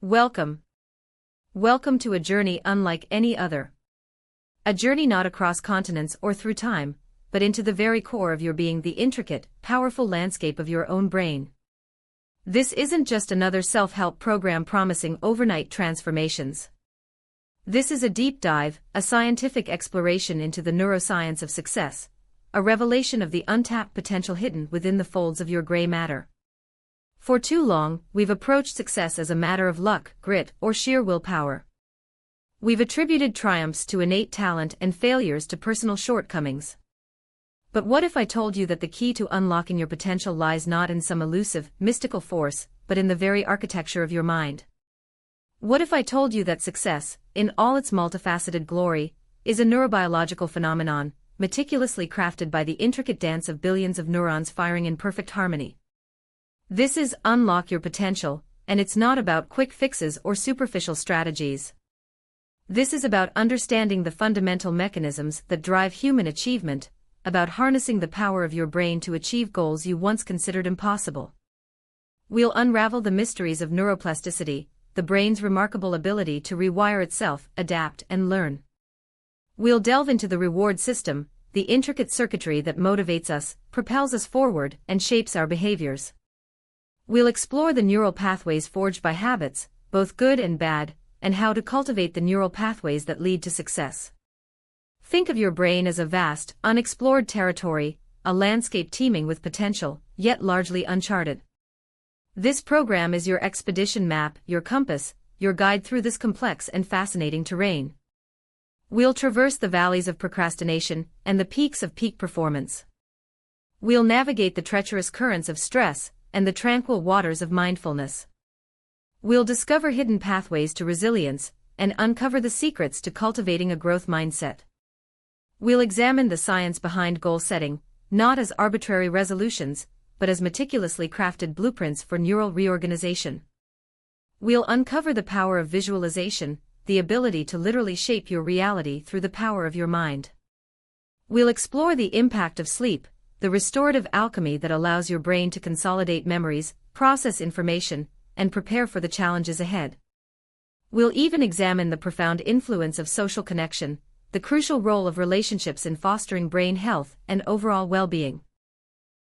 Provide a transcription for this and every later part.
Welcome. Welcome to a journey unlike any other. A journey not across continents or through time, but into the very core of your being, the intricate, powerful landscape of your own brain. This isn't just another self-help program promising overnight transformations. This is a deep dive, a scientific exploration into the neuroscience of success, a revelation of the untapped potential hidden within the folds of your gray matter. For too long, we've approached success as a matter of luck, grit, or sheer willpower. We've attributed triumphs to innate talent and failures to personal shortcomings. But what if I told you that the key to unlocking your potential lies not in some elusive, mystical force, but in the very architecture of your mind? What if I told you that success, in all its multifaceted glory, is a neurobiological phenomenon, meticulously crafted by the intricate dance of billions of neurons firing in perfect harmony? This is Unlock Your Potential, and it's not about quick fixes or superficial strategies. This is about understanding the fundamental mechanisms that drive human achievement, about harnessing the power of your brain to achieve goals you once considered impossible. We'll unravel the mysteries of neuroplasticity, the brain's remarkable ability to rewire itself, adapt, and learn. We'll delve into the reward system, the intricate circuitry that motivates us, propels us forward, and shapes our behaviors. We'll explore the neural pathways forged by habits, both good and bad, and how to cultivate the neural pathways that lead to success. Think of your brain as a vast, unexplored territory, a landscape teeming with potential, yet largely uncharted. This program is your expedition map, your compass, your guide through this complex and fascinating terrain. We'll traverse the valleys of procrastination and the peaks of peak performance. We'll navigate the treacherous currents of stress and the tranquil waters of mindfulness. We'll discover hidden pathways to resilience and uncover the secrets to cultivating a growth mindset. We'll examine the science behind goal setting, not as arbitrary resolutions, but as meticulously crafted blueprints for neural reorganization. We'll uncover the power of visualization, the ability to literally shape your reality through the power of your mind. We'll explore the impact of sleep, the restorative alchemy that allows your brain to consolidate memories, process information, and prepare for the challenges ahead. We'll even examine the profound influence of social connection, the crucial role of relationships in fostering brain health and overall well-being.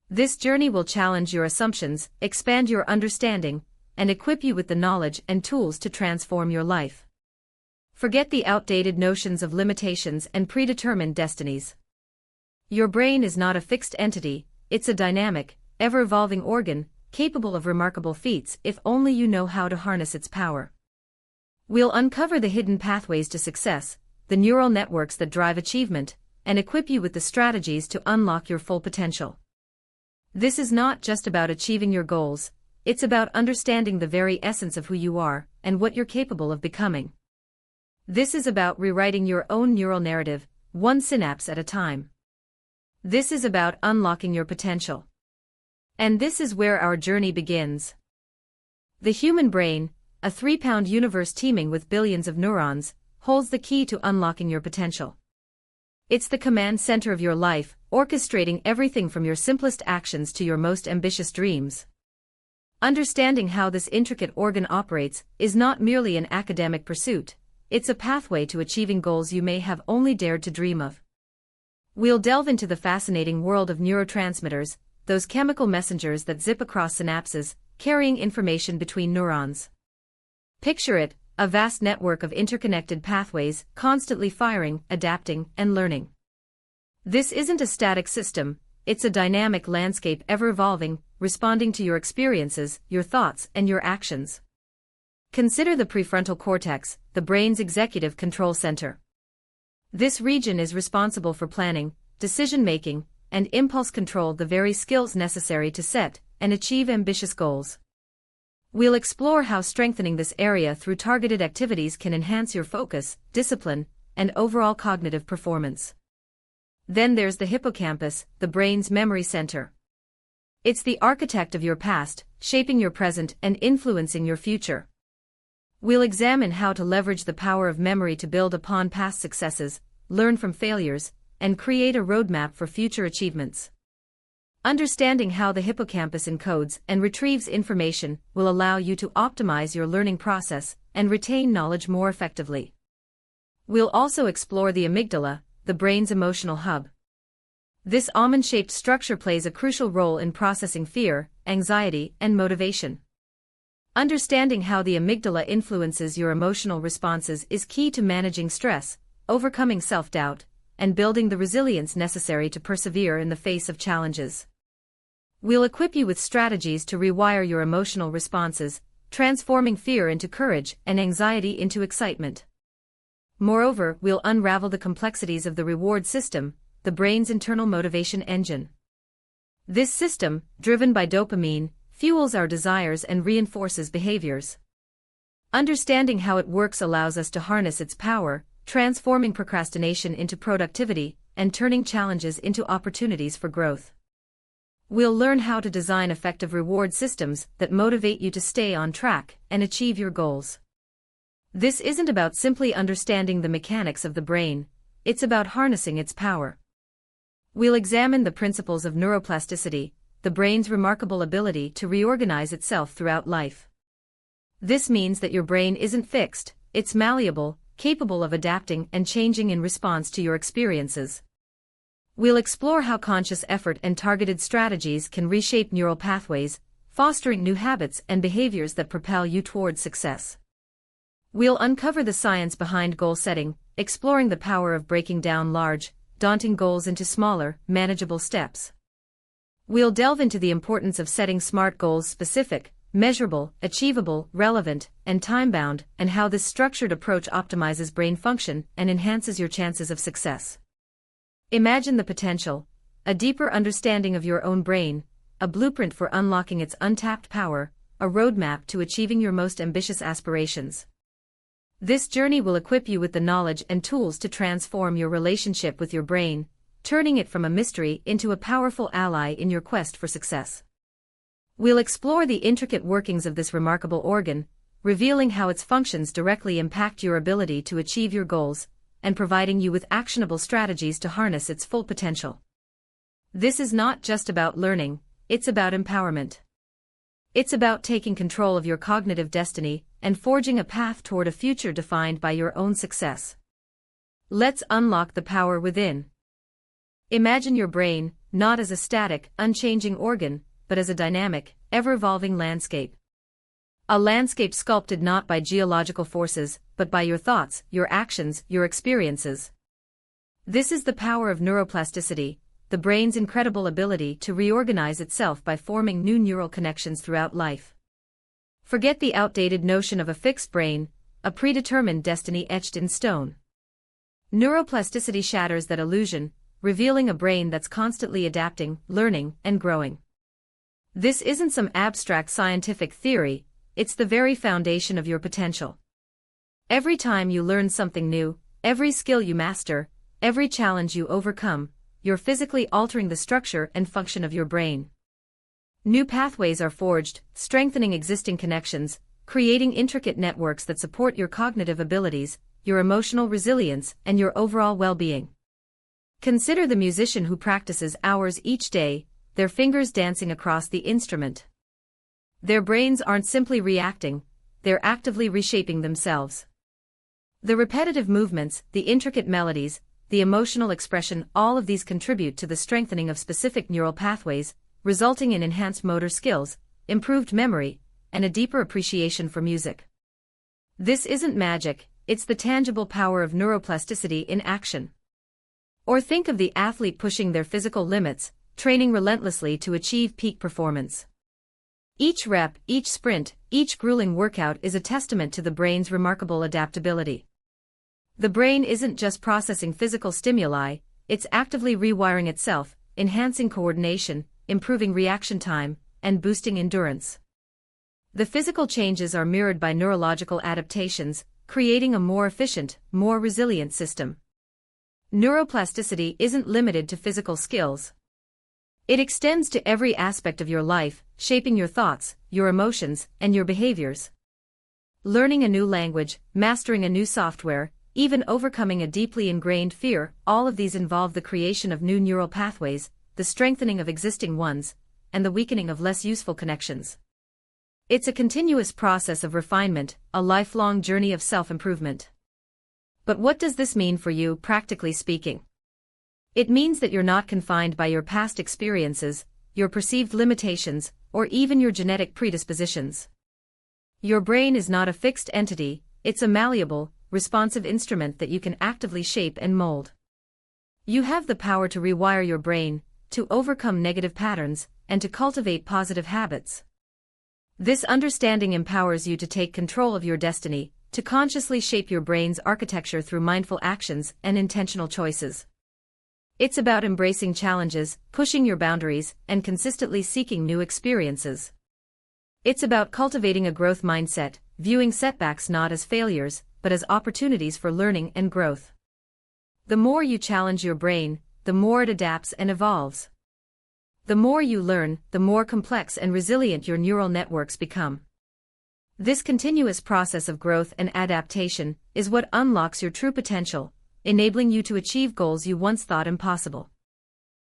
This journey will challenge your assumptions, expand your understanding, and equip you with the knowledge and tools to transform your life. Forget the outdated notions of limitations and predetermined destinies. Your brain is not a fixed entity, it's a dynamic, ever-evolving organ, capable of remarkable feats if only you know how to harness its power. We'll uncover the hidden pathways to success, the neural networks that drive achievement, and equip you with the strategies to unlock your full potential. This is not just about achieving your goals, it's about understanding the very essence of who you are and what you're capable of becoming. This is about rewriting your own neural narrative, one synapse at a time. This is about unlocking your potential. And this is where our journey begins. The human brain, a 3-pound universe teeming with billions of neurons, holds the key to unlocking your potential. It's the command center of your life, orchestrating everything from your simplest actions to your most ambitious dreams. Understanding how this intricate organ operates is not merely an academic pursuit, it's a pathway to achieving goals you may have only dared to dream of. We'll delve into the fascinating world of neurotransmitters, those chemical messengers that zip across synapses, carrying information between neurons. Picture it, a vast network of interconnected pathways, constantly firing, adapting, and learning. This isn't a static system, it's a dynamic landscape ever-evolving, responding to your experiences, your thoughts, and your actions. Consider the prefrontal cortex, the brain's executive control center. This region is responsible for planning, decision-making, and impulse control, the very skills necessary to set and achieve ambitious goals. We'll explore how strengthening this area through targeted activities can enhance your focus, discipline, and overall cognitive performance. Then there's the hippocampus, the brain's memory center. It's the architect of your past, shaping your present and influencing your future. We'll examine how to leverage the power of memory to build upon past successes, learn from failures, and create a roadmap for future achievements. Understanding how the hippocampus encodes and retrieves information will allow you to optimize your learning process and retain knowledge more effectively. We'll also explore the amygdala, the brain's emotional hub. This almond-shaped structure plays a crucial role in processing fear, anxiety, and motivation. Understanding how the amygdala influences your emotional responses is key to managing stress, overcoming self-doubt, and building the resilience necessary to persevere in the face of challenges. We'll equip you with strategies to rewire your emotional responses, transforming fear into courage and anxiety into excitement. Moreover, we'll unravel the complexities of the reward system, the brain's internal motivation engine. This system, driven by dopamine, fuels our desires and reinforces behaviors. Understanding how it works allows us to harness its power, transforming procrastination into productivity and turning challenges into opportunities for growth. We'll learn how to design effective reward systems that motivate you to stay on track and achieve your goals. This isn't about simply understanding the mechanics of the brain, it's about harnessing its power. We'll examine the principles of neuroplasticity, the brain's remarkable ability to reorganize itself throughout life. This means that your brain isn't fixed, it's malleable, capable of adapting and changing in response to your experiences. We'll explore how conscious effort and targeted strategies can reshape neural pathways, fostering new habits and behaviors that propel you toward success. We'll uncover the science behind goal setting, exploring the power of breaking down large, daunting goals into smaller, manageable steps. We'll delve into the importance of setting SMART goals: specific, measurable, achievable, relevant, and time-bound, and how this structured approach optimizes brain function and enhances your chances of success. Imagine the potential: a deeper understanding of your own brain, a blueprint for unlocking its untapped power, a roadmap to achieving your most ambitious aspirations. This journey will equip you with the knowledge and tools to transform your relationship with your brain, turning it from a mystery into a powerful ally in your quest for success. We'll explore the intricate workings of this remarkable organ, revealing how its functions directly impact your ability to achieve your goals, and providing you with actionable strategies to harness its full potential. This is not just about learning, it's about empowerment. It's about taking control of your cognitive destiny and forging a path toward a future defined by your own success. Let's unlock the power within. Imagine your brain, not as a static, unchanging organ, but as a dynamic, ever-evolving landscape. A landscape sculpted not by geological forces, but by your thoughts, your actions, your experiences. This is the power of neuroplasticity, the brain's incredible ability to reorganize itself by forming new neural connections throughout life. Forget the outdated notion of a fixed brain, a predetermined destiny etched in stone. Neuroplasticity shatters that illusion, revealing a brain that's constantly adapting, learning, and growing. This isn't some abstract scientific theory, it's the very foundation of your potential. Every time you learn something new, every skill you master, every challenge you overcome, you're physically altering the structure and function of your brain. New pathways are forged, strengthening existing connections, creating intricate networks that support your cognitive abilities, your emotional resilience, and your overall well-being. Consider the musician who practices hours each day, their fingers dancing across the instrument. Their brains aren't simply reacting, they're actively reshaping themselves. The repetitive movements, the intricate melodies, the emotional expression, all of these contribute to the strengthening of specific neural pathways, resulting in enhanced motor skills, improved memory, and a deeper appreciation for music. This isn't magic, it's the tangible power of neuroplasticity in action. Or think of the athlete pushing their physical limits, training relentlessly to achieve peak performance. Each rep, each sprint, each grueling workout is a testament to the brain's remarkable adaptability. The brain isn't just processing physical stimuli, it's actively rewiring itself, enhancing coordination, improving reaction time, and boosting endurance. The physical changes are mirrored by neurological adaptations, creating a more efficient, more resilient system. Neuroplasticity isn't limited to physical skills. It extends to every aspect of your life, shaping your thoughts, your emotions, and your behaviors. Learning a new language, mastering a new software, even overcoming a deeply ingrained fear, all of these involve the creation of new neural pathways, the strengthening of existing ones, and the weakening of less useful connections. It's a continuous process of refinement, a lifelong journey of self-improvement. But what does this mean for you, practically speaking? It means that you're not confined by your past experiences, your perceived limitations, or even your genetic predispositions. Your brain is not a fixed entity, it's a malleable, responsive instrument that you can actively shape and mold. You have the power to rewire your brain, to overcome negative patterns, and to cultivate positive habits. This understanding empowers you to take control of your destiny, to consciously shape your brain's architecture through mindful actions and intentional choices. It's about embracing challenges, pushing your boundaries, and consistently seeking new experiences. It's about cultivating a growth mindset, viewing setbacks not as failures, but as opportunities for learning and growth. The more you challenge your brain, the more it adapts and evolves. The more you learn, the more complex and resilient your neural networks become. This continuous process of growth and adaptation is what unlocks your true potential, enabling you to achieve goals you once thought impossible.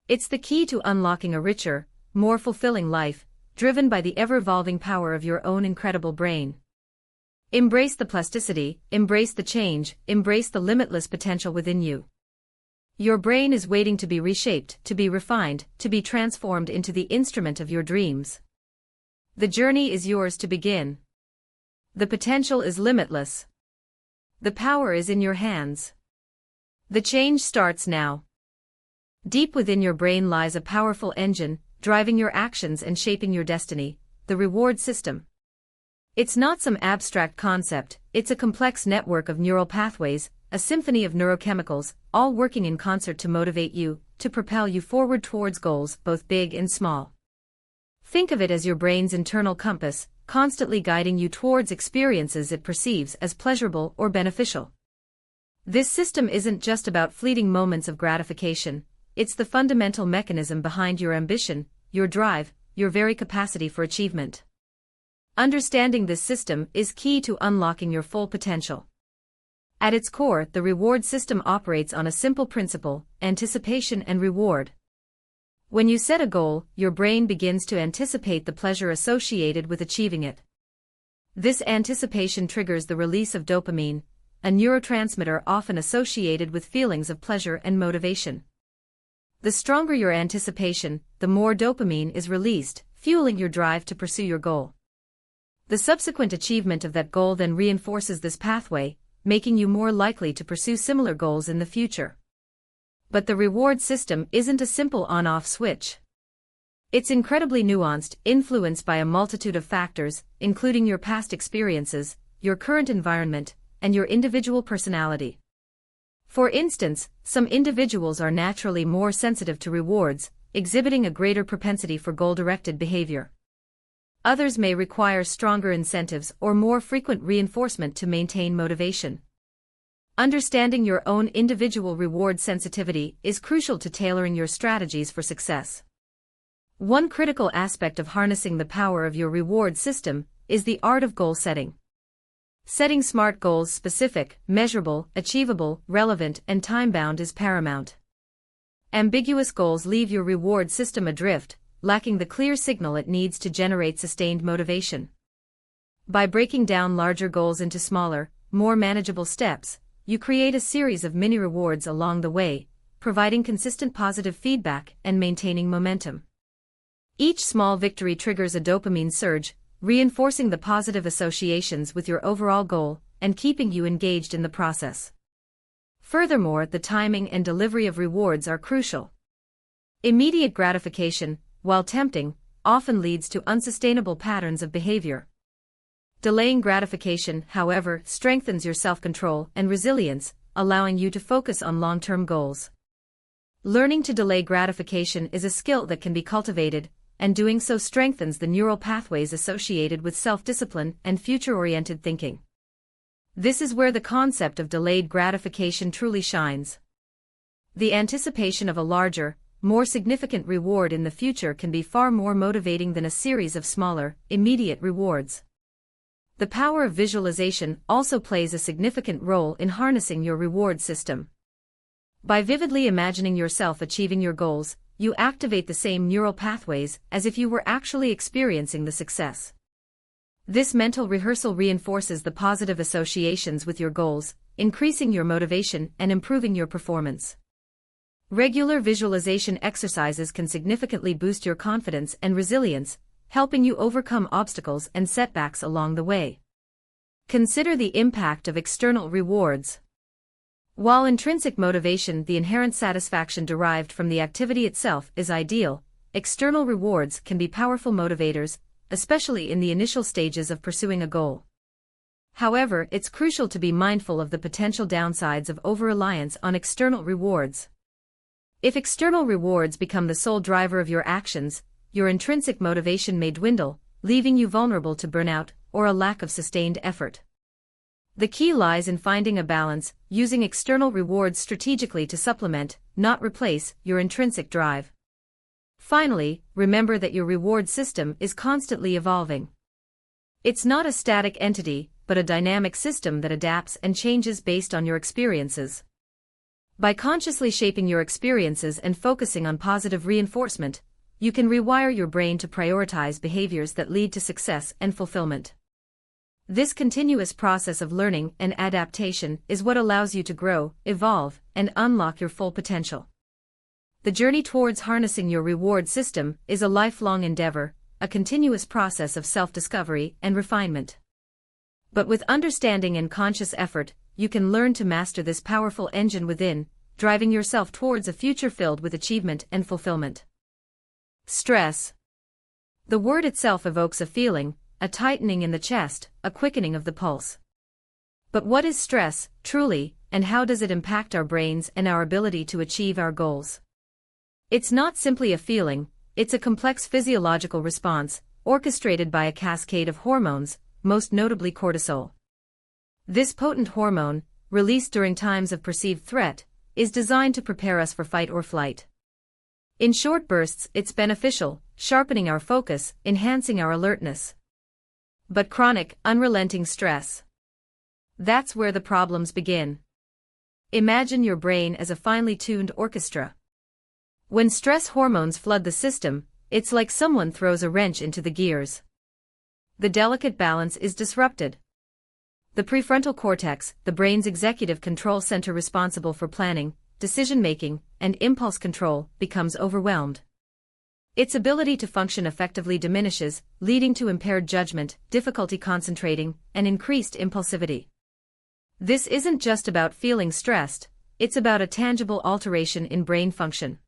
It's the key to unlocking a richer, more fulfilling life, driven by the ever-evolving power of your own incredible brain. Embrace the plasticity, embrace the change, embrace the limitless potential within you. Your brain is waiting to be reshaped, to be refined, to be transformed into the instrument of your dreams. The journey is yours to begin. The potential is limitless. The power is in your hands. The change starts now. Deep within your brain lies a powerful engine, driving your actions and shaping your destiny, the reward system. It's not some abstract concept, it's a complex network of neural pathways, a symphony of neurochemicals, all working in concert to motivate you, to propel you forward towards goals, both big and small. Think of it as your brain's internal compass, constantly guiding you towards experiences it perceives as pleasurable or beneficial. This system isn't just about fleeting moments of gratification, it's the fundamental mechanism behind your ambition, your drive, your very capacity for achievement. Understanding this system is key to unlocking your full potential. At its core, the reward system operates on a simple principle: anticipation and reward. When you set a goal, your brain begins to anticipate the pleasure associated with achieving it. This anticipation triggers the release of dopamine, a neurotransmitter often associated with feelings of pleasure and motivation. The stronger your anticipation, the more dopamine is released, fueling your drive to pursue your goal. The subsequent achievement of that goal then reinforces this pathway, making you more likely to pursue similar goals in the future. But the reward system isn't a simple on-off switch. It's incredibly nuanced, influenced by a multitude of factors, including your past experiences, your current environment, and your individual personality. For instance, some individuals are naturally more sensitive to rewards, exhibiting a greater propensity for goal-directed behavior. Others may require stronger incentives or more frequent reinforcement to maintain motivation. Understanding your own individual reward sensitivity is crucial to tailoring your strategies for success. One critical aspect of harnessing the power of your reward system is the art of goal setting. Setting SMART goals, specific, measurable, achievable, relevant, and time-bound, is paramount. Ambiguous goals leave your reward system adrift, lacking the clear signal it needs to generate sustained motivation. By breaking down larger goals into smaller, more manageable steps, you create a series of mini rewards along the way, providing consistent positive feedback and maintaining momentum. Each small victory triggers a dopamine surge, reinforcing the positive associations with your overall goal and keeping you engaged in the process. Furthermore, the timing and delivery of rewards are crucial. Immediate gratification, while tempting, often leads to unsustainable patterns of behavior. Delaying gratification, however, strengthens your self-control and resilience, allowing you to focus on long-term goals. Learning to delay gratification is a skill that can be cultivated, and doing so strengthens the neural pathways associated with self-discipline and future-oriented thinking. This is where the concept of delayed gratification truly shines. The anticipation of a larger, more significant reward in the future can be far more motivating than a series of smaller, immediate rewards. The power of visualization also plays a significant role in harnessing your reward system. By vividly imagining yourself achieving your goals, you activate the same neural pathways as if you were actually experiencing the success. This mental rehearsal reinforces the positive associations with your goals, increasing your motivation and improving your performance. Regular visualization exercises can significantly boost your confidence and resilience, helping you overcome obstacles and setbacks along the way. Consider the impact of external rewards. While intrinsic motivation, the inherent satisfaction derived from the activity itself, is ideal, external rewards can be powerful motivators, especially in the initial stages of pursuing a goal. However, it's crucial to be mindful of the potential downsides of over-reliance on external rewards. If external rewards become the sole driver of your actions, your intrinsic motivation may dwindle, leaving you vulnerable to burnout or a lack of sustained effort. The key lies in finding a balance, using external rewards strategically to supplement, not replace, your intrinsic drive. Finally, remember that your reward system is constantly evolving. It's not a static entity, but a dynamic system that adapts and changes based on your experiences. By consciously shaping your experiences and focusing on positive reinforcement, you can rewire your brain to prioritize behaviors that lead to success and fulfillment. This continuous process of learning and adaptation is what allows you to grow, evolve, and unlock your full potential. The journey towards harnessing your reward system is a lifelong endeavor, a continuous process of self-discovery and refinement. But with understanding and conscious effort, you can learn to master this powerful engine within, driving yourself towards a future filled with achievement and fulfillment. Stress. The word itself evokes a feeling, a tightening in the chest, a quickening of the pulse. But what is stress, truly, and how does it impact our brains and our ability to achieve our goals? It's not simply a feeling, it's a complex physiological response, orchestrated by a cascade of hormones, most notably cortisol. This potent hormone, released during times of perceived threat, is designed to prepare us for fight or flight. In short bursts, it's beneficial, sharpening our focus, enhancing our alertness. But chronic, unrelenting stress. That's where the problems begin. Imagine your brain as a finely tuned orchestra. When stress hormones flood the system, it's like someone throws a wrench into the gears. The delicate balance is disrupted. The prefrontal cortex, the brain's executive control center responsible for planning, decision-making, and impulse control, becomes overwhelmed. Its ability to function effectively diminishes, leading to impaired judgment, difficulty concentrating, and increased impulsivity. This isn't just about feeling stressed, it's about a tangible alteration in brain function.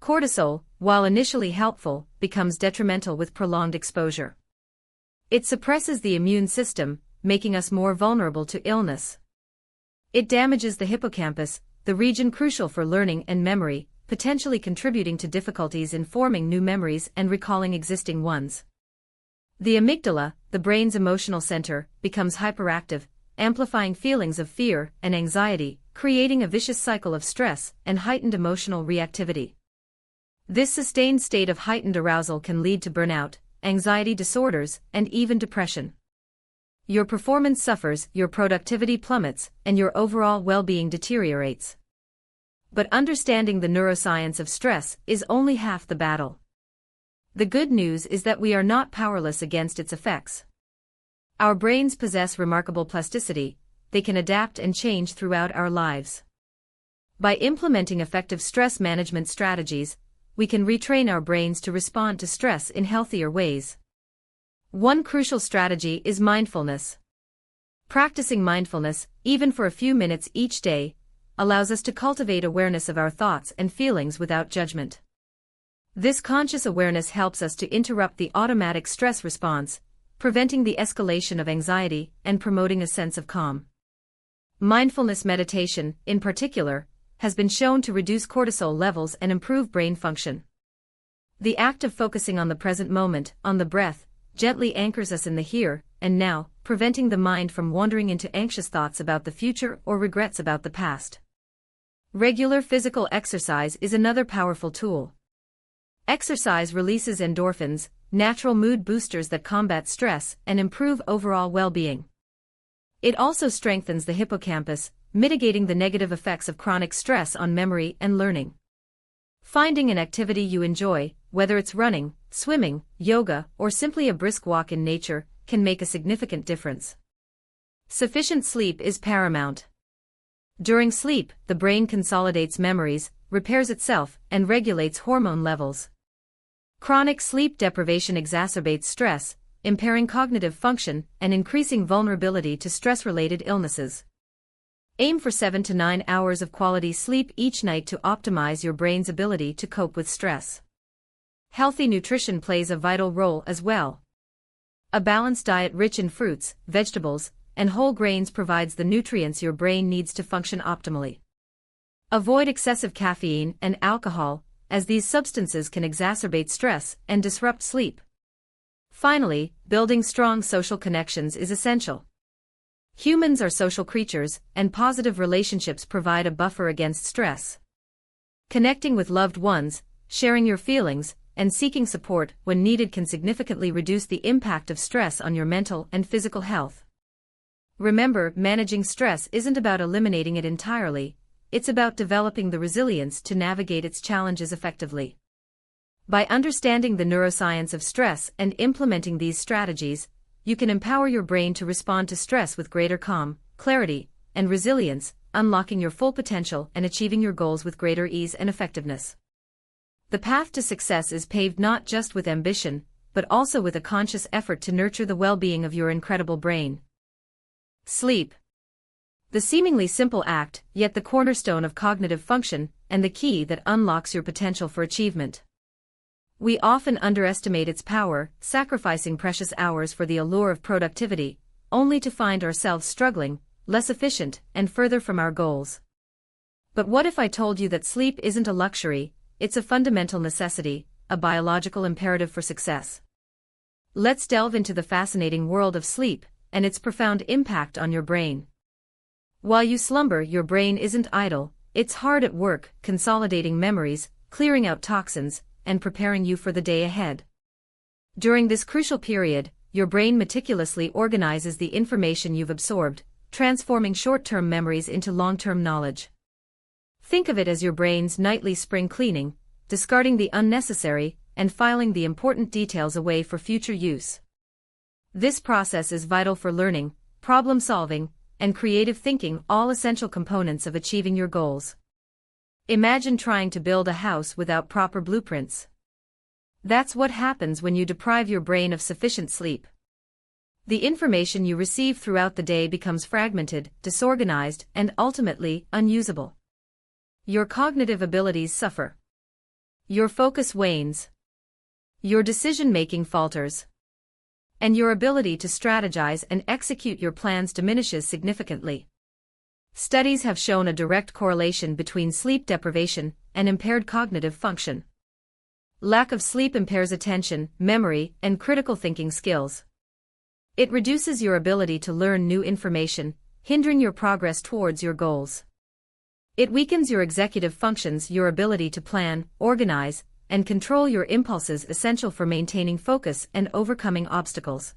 Cortisol, while initially helpful, becomes detrimental with prolonged exposure. It suppresses the immune system, making us more vulnerable to illness. It damages the hippocampus, the region crucial for learning and memory, potentially contributing to difficulties in forming new memories and recalling existing ones. The amygdala, the brain's emotional center, becomes hyperactive, amplifying feelings of fear and anxiety, creating a vicious cycle of stress and heightened emotional reactivity. This sustained state of heightened arousal can lead to burnout, anxiety disorders, and even depression. Your performance suffers, your productivity plummets, and your overall well-being deteriorates. But understanding the neuroscience of stress is only half the battle. The good news is that we are not powerless against its effects. Our brains possess remarkable plasticity, they can adapt and change throughout our lives. By implementing effective stress management strategies, we can retrain our brains to respond to stress in healthier ways. One crucial strategy is mindfulness. Practicing mindfulness, even for a few minutes each day, allows us to cultivate awareness of our thoughts and feelings without judgment. This conscious awareness helps us to interrupt the automatic stress response, preventing the escalation of anxiety and promoting a sense of calm. Mindfulness meditation, in particular, has been shown to reduce cortisol levels and improve brain function. The act of focusing on the present moment, on the breath, gently anchors us in the here and now, preventing the mind from wandering into anxious thoughts about the future or regrets about the past. Regular physical exercise is another powerful tool. Exercise releases endorphins, natural mood boosters that combat stress and improve overall well-being. It also strengthens the hippocampus, mitigating the negative effects of chronic stress on memory and learning. Finding an activity you enjoy, whether it's running, swimming, yoga, or simply a brisk walk in nature, can make a significant difference. Sufficient sleep is paramount. During sleep, the brain consolidates memories, repairs itself, and regulates hormone levels. Chronic sleep deprivation exacerbates stress, impairing cognitive function and increasing vulnerability to stress-related illnesses. Aim for 7 to 9 hours of quality sleep each night to optimize your brain's ability to cope with stress. Healthy nutrition plays a vital role as well. A balanced diet rich in fruits, vegetables, and whole grains provides the nutrients your brain needs to function optimally. Avoid excessive caffeine and alcohol, as these substances can exacerbate stress and disrupt sleep. Finally, building strong social connections is essential. Humans are social creatures, and positive relationships provide a buffer against stress. Connecting with loved ones, sharing your feelings, and seeking support when needed can significantly reduce the impact of stress on your mental and physical health. Remember, managing stress isn't about eliminating it entirely, it's about developing the resilience to navigate its challenges effectively. By understanding the neuroscience of stress and implementing these strategies, you can empower your brain to respond to stress with greater calm, clarity, and resilience, unlocking your full potential and achieving your goals with greater ease and effectiveness. The path to success is paved not just with ambition, but also with a conscious effort to nurture the well-being of your incredible brain. Sleep. The seemingly simple act, yet the cornerstone of cognitive function, and the key that unlocks your potential for achievement. We often underestimate its power, sacrificing precious hours for the allure of productivity, only to find ourselves struggling, less efficient, and further from our goals. But what if I told you that sleep isn't a luxury, it's a fundamental necessity, a biological imperative for success? Let's delve into the fascinating world of sleep and its profound impact on your brain. While you slumber, your brain isn't idle, it's hard at work, consolidating memories, clearing out toxins, and preparing you for the day ahead. During this crucial period, your brain meticulously organizes the information you've absorbed, transforming short-term memories into long-term knowledge. Think of it as your brain's nightly spring cleaning, discarding the unnecessary and filing the important details away for future use. This process is vital for learning, problem-solving, and creative thinking, all essential components of achieving your goals. Imagine trying to build a house without proper blueprints. That's what happens when you deprive your brain of sufficient sleep. The information you receive throughout the day becomes fragmented, disorganized, and ultimately unusable. Your cognitive abilities suffer. Your focus wanes. Your decision-making falters. And your ability to strategize and execute your plans diminishes significantly. Studies have shown a direct correlation between sleep deprivation and impaired cognitive function. Lack of sleep impairs attention, memory, and critical thinking skills. It reduces your ability to learn new information, hindering your progress towards your goals. It weakens your executive functions, your ability to plan, organize, and control your impulses essential for maintaining focus and overcoming obstacles.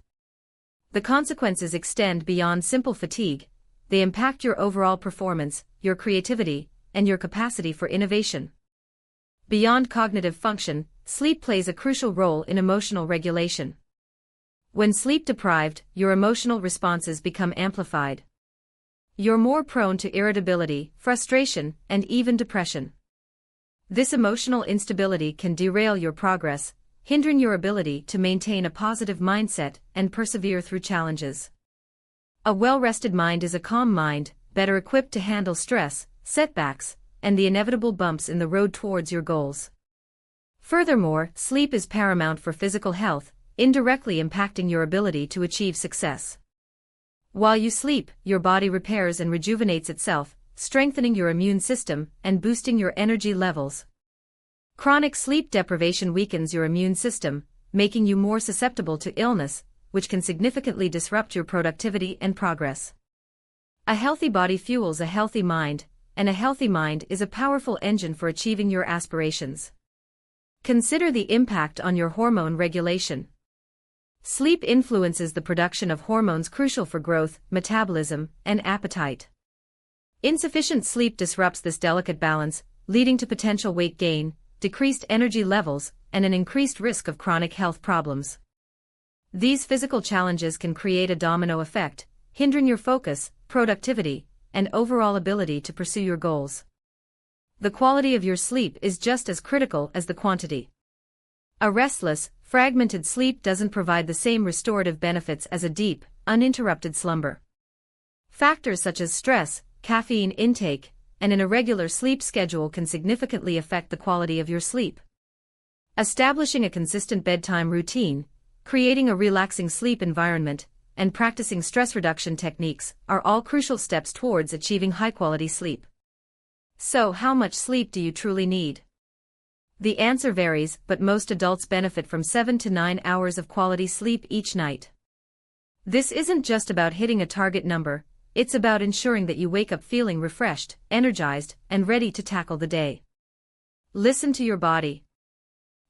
The consequences extend beyond simple fatigue. They impact your overall performance, your creativity, and your capacity for innovation. Beyond cognitive function, sleep plays a crucial role in emotional regulation. When sleep deprived, your emotional responses become amplified. You're more prone to irritability, frustration, and even depression. This emotional instability can derail your progress, hindering your ability to maintain a positive mindset and persevere through challenges. A well-rested mind is a calm mind, better equipped to handle stress, setbacks, and the inevitable bumps in the road towards your goals. Furthermore, sleep is paramount for physical health, indirectly impacting your ability to achieve success. While you sleep, your body repairs and rejuvenates itself, strengthening your immune system and boosting your energy levels. Chronic sleep deprivation weakens your immune system, making you more susceptible to illness, which can significantly disrupt your productivity and progress. A healthy body fuels a healthy mind, and a healthy mind is a powerful engine for achieving your aspirations. Consider the impact on your hormone regulation. Sleep influences the production of hormones crucial for growth, metabolism, and appetite. Insufficient sleep disrupts this delicate balance, leading to potential weight gain, decreased energy levels, and an increased risk of chronic health problems. These physical challenges can create a domino effect, hindering your focus, productivity, and overall ability to pursue your goals. The quality of your sleep is just as critical as the quantity. A restless, fragmented sleep doesn't provide the same restorative benefits as a deep, uninterrupted slumber. Factors such as stress, caffeine intake, and an irregular sleep schedule can significantly affect the quality of your sleep. Establishing a consistent bedtime routine, creating a relaxing sleep environment, and practicing stress reduction techniques are all crucial steps towards achieving high-quality sleep. So, how much sleep do you truly need? The answer varies, but most adults benefit from 7 to 9 hours of quality sleep each night. This isn't just about hitting a target number, it's about ensuring that you wake up feeling refreshed, energized, and ready to tackle the day. Listen to your body.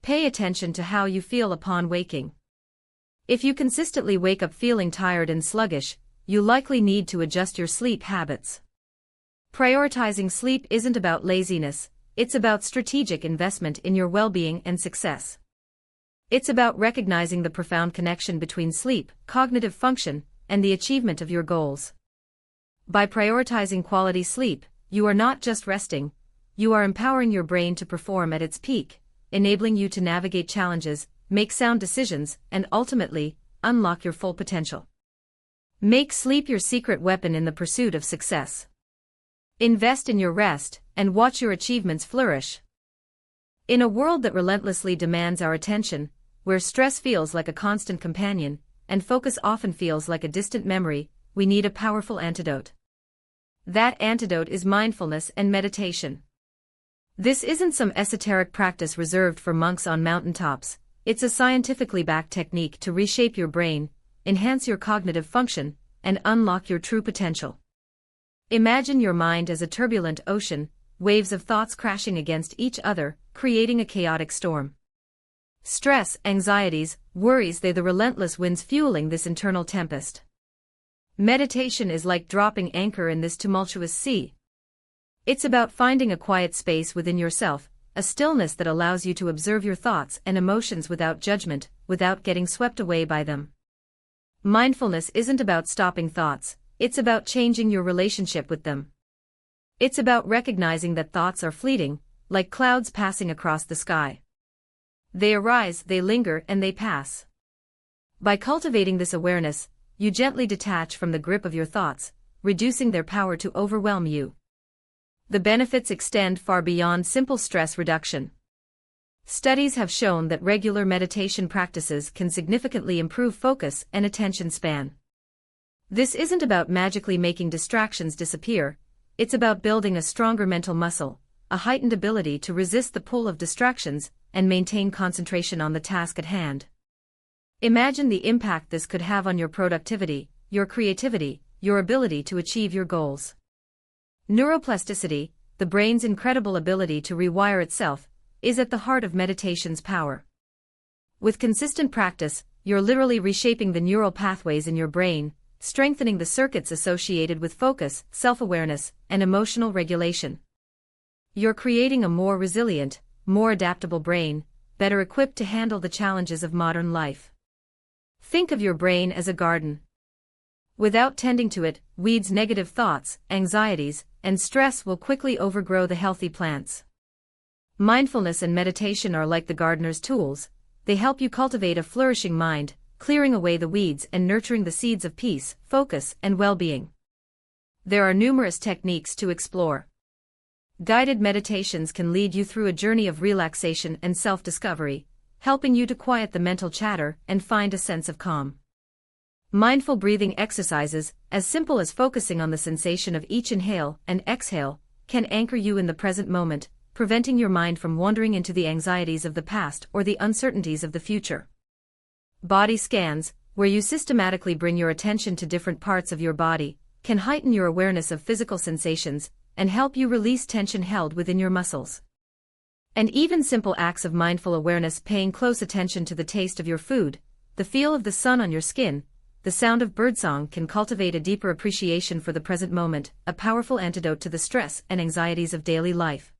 Pay attention to how you feel upon waking. If you consistently wake up feeling tired and sluggish, you likely need to adjust your sleep habits. Prioritizing sleep isn't about laziness, it's about strategic investment in your well-being and success. It's about recognizing the profound connection between sleep, cognitive function, and the achievement of your goals. By prioritizing quality sleep, you are not just resting, you are empowering your brain to perform at its peak, enabling you to navigate challenges, make sound decisions, and ultimately, unlock your full potential. Make sleep your secret weapon in the pursuit of success. Invest in your rest, and watch your achievements flourish. In a world that relentlessly demands our attention, where stress feels like a constant companion, and focus often feels like a distant memory, we need a powerful antidote. That antidote is mindfulness and meditation. This isn't some esoteric practice reserved for monks on mountaintops. It's a scientifically backed technique to reshape your brain, enhance your cognitive function, and unlock your true potential. Imagine your mind as a turbulent ocean, waves of thoughts crashing against each other, creating a chaotic storm. Stress, anxieties, worries, they're the relentless winds fueling this internal tempest. Meditation is like dropping anchor in this tumultuous sea. It's about finding a quiet space within yourself, a stillness that allows you to observe your thoughts and emotions without judgment, without getting swept away by them. Mindfulness isn't about stopping thoughts, it's about changing your relationship with them. It's about recognizing that thoughts are fleeting, like clouds passing across the sky. They arise, they linger, and they pass. By cultivating this awareness, you gently detach from the grip of your thoughts, reducing their power to overwhelm you. The benefits extend far beyond simple stress reduction. Studies have shown that regular meditation practices can significantly improve focus and attention span. This isn't about magically making distractions disappear, it's about building a stronger mental muscle, a heightened ability to resist the pull of distractions and maintain concentration on the task at hand. Imagine the impact this could have on your productivity, your creativity, your ability to achieve your goals. Neuroplasticity, the brain's incredible ability to rewire itself, is at the heart of meditation's power. With consistent practice, you're literally reshaping the neural pathways in your brain, strengthening the circuits associated with focus, self-awareness, and emotional regulation. You're creating a more resilient, more adaptable brain, better equipped to handle the challenges of modern life. Think of your brain as a garden. Without tending to it, weeds, negative thoughts, anxieties, and stress will quickly overgrow the healthy plants. Mindfulness and meditation are like the gardener's tools, they help you cultivate a flourishing mind, clearing away the weeds and nurturing the seeds of peace, focus, and well-being. There are numerous techniques to explore. Guided meditations can lead you through a journey of relaxation and self-discovery, helping you to quiet the mental chatter and find a sense of calm. Mindful breathing exercises, as simple as focusing on the sensation of each inhale and exhale, can anchor you in the present moment, preventing your mind from wandering into the anxieties of the past or the uncertainties of the future. Body scans, where you systematically bring your attention to different parts of your body, can heighten your awareness of physical sensations and help you release tension held within your muscles. And even simple acts of mindful awareness, paying close attention to the taste of your food, the feel of the sun on your skin, the sound of birdsong, can cultivate a deeper appreciation for the present moment, a powerful antidote to the stress and anxieties of daily life.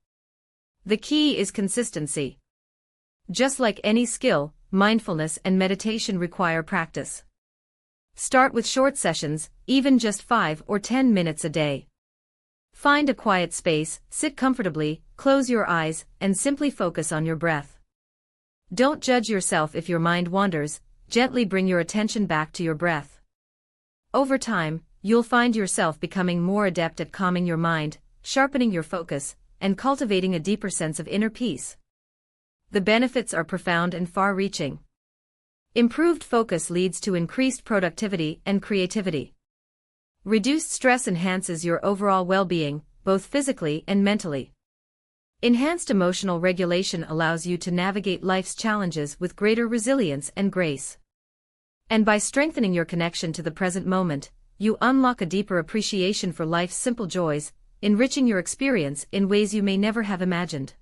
The key is consistency. Just like any skill, mindfulness and meditation require practice. Start with short sessions, even just 5 or 10 minutes a day. Find a quiet space, sit comfortably, close your eyes, and simply focus on your breath. Don't judge yourself if your mind wanders, gently bring your attention back to your breath. Over time, you'll find yourself becoming more adept at calming your mind, sharpening your focus, and cultivating a deeper sense of inner peace. The benefits are profound and far-reaching. Improved focus leads to increased productivity and creativity. Reduced stress enhances your overall well-being, both physically and mentally. Enhanced emotional regulation allows you to navigate life's challenges with greater resilience and grace. And by strengthening your connection to the present moment, you unlock a deeper appreciation for life's simple joys, enriching your experience in ways you may never have imagined.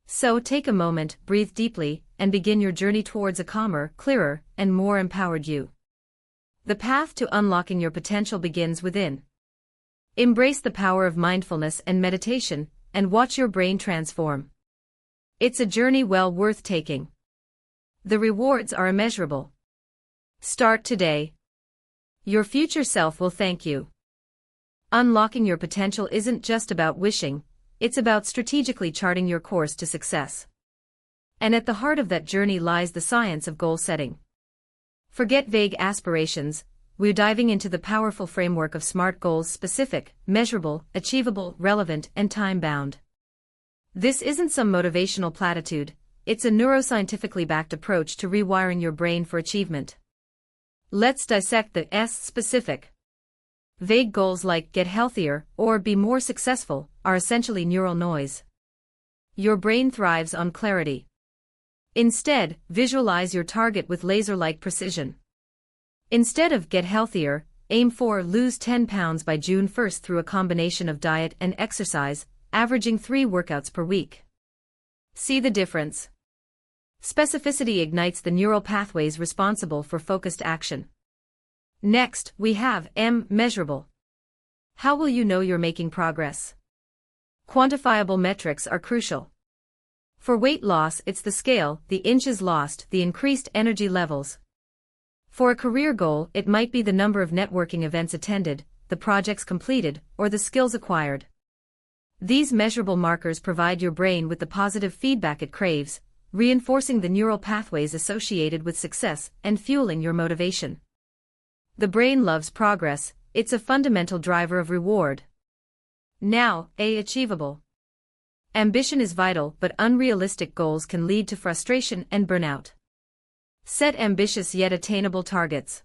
So take a moment, breathe deeply, and begin your journey towards a calmer, clearer, and more empowered you. The path to unlocking your potential begins within. Embrace the power of mindfulness and meditation, and watch your brain transform. It's a journey well worth taking. The rewards are immeasurable. Start today. Your future self will thank you. Unlocking your potential isn't just about wishing, it's about strategically charting your course to success. And at the heart of that journey lies the science of goal setting. Forget vague aspirations, we're diving into the powerful framework of SMART goals: specific, measurable, achievable, relevant, and time-bound. This isn't some motivational platitude, it's a neuroscientifically backed approach to rewiring your brain for achievement. Let's dissect the specific. Vague goals like get healthier or be more successful are essentially neural noise. Your brain thrives on clarity. Instead, visualize your target with laser-like precision. Instead of get healthier, aim for lose 10 pounds by June 1st through a combination of diet and exercise, averaging 3 workouts per week. See the difference? Specificity ignites the neural pathways responsible for focused action. Next, we have measurable. How will you know you're making progress? Quantifiable metrics are crucial. For weight loss, it's the scale, the inches lost, the increased energy levels. For a career goal, it might be the number of networking events attended, the projects completed, or the skills acquired. These measurable markers provide your brain with the positive feedback it craves, reinforcing the neural pathways associated with success and fueling your motivation. The brain loves progress, it's a fundamental driver of reward. Now, achievable. Ambition is vital, but unrealistic goals can lead to frustration and burnout. Set ambitious yet attainable targets.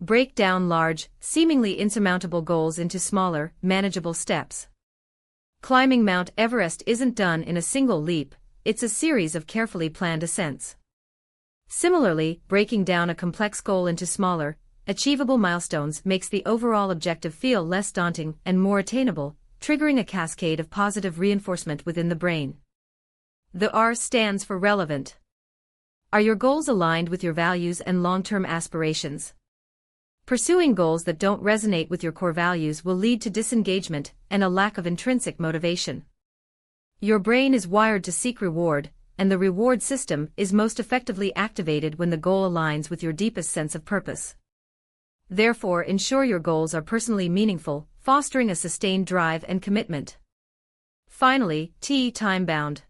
Break down large, seemingly insurmountable goals into smaller, manageable steps. Climbing Mount Everest isn't done in a single leap, it's a series of carefully planned ascents. Similarly, breaking down a complex goal into smaller, achievable milestones makes the overall objective feel less daunting and more attainable, triggering a cascade of positive reinforcement within the brain. The R stands for relevant. Are your goals aligned with your values and long-term aspirations? Pursuing goals that don't resonate with your core values will lead to disengagement and a lack of intrinsic motivation. Your brain is wired to seek reward, and the reward system is most effectively activated when the goal aligns with your deepest sense of purpose. Therefore, ensure your goals are personally meaningful, fostering a sustained drive and commitment. Finally, time-bound.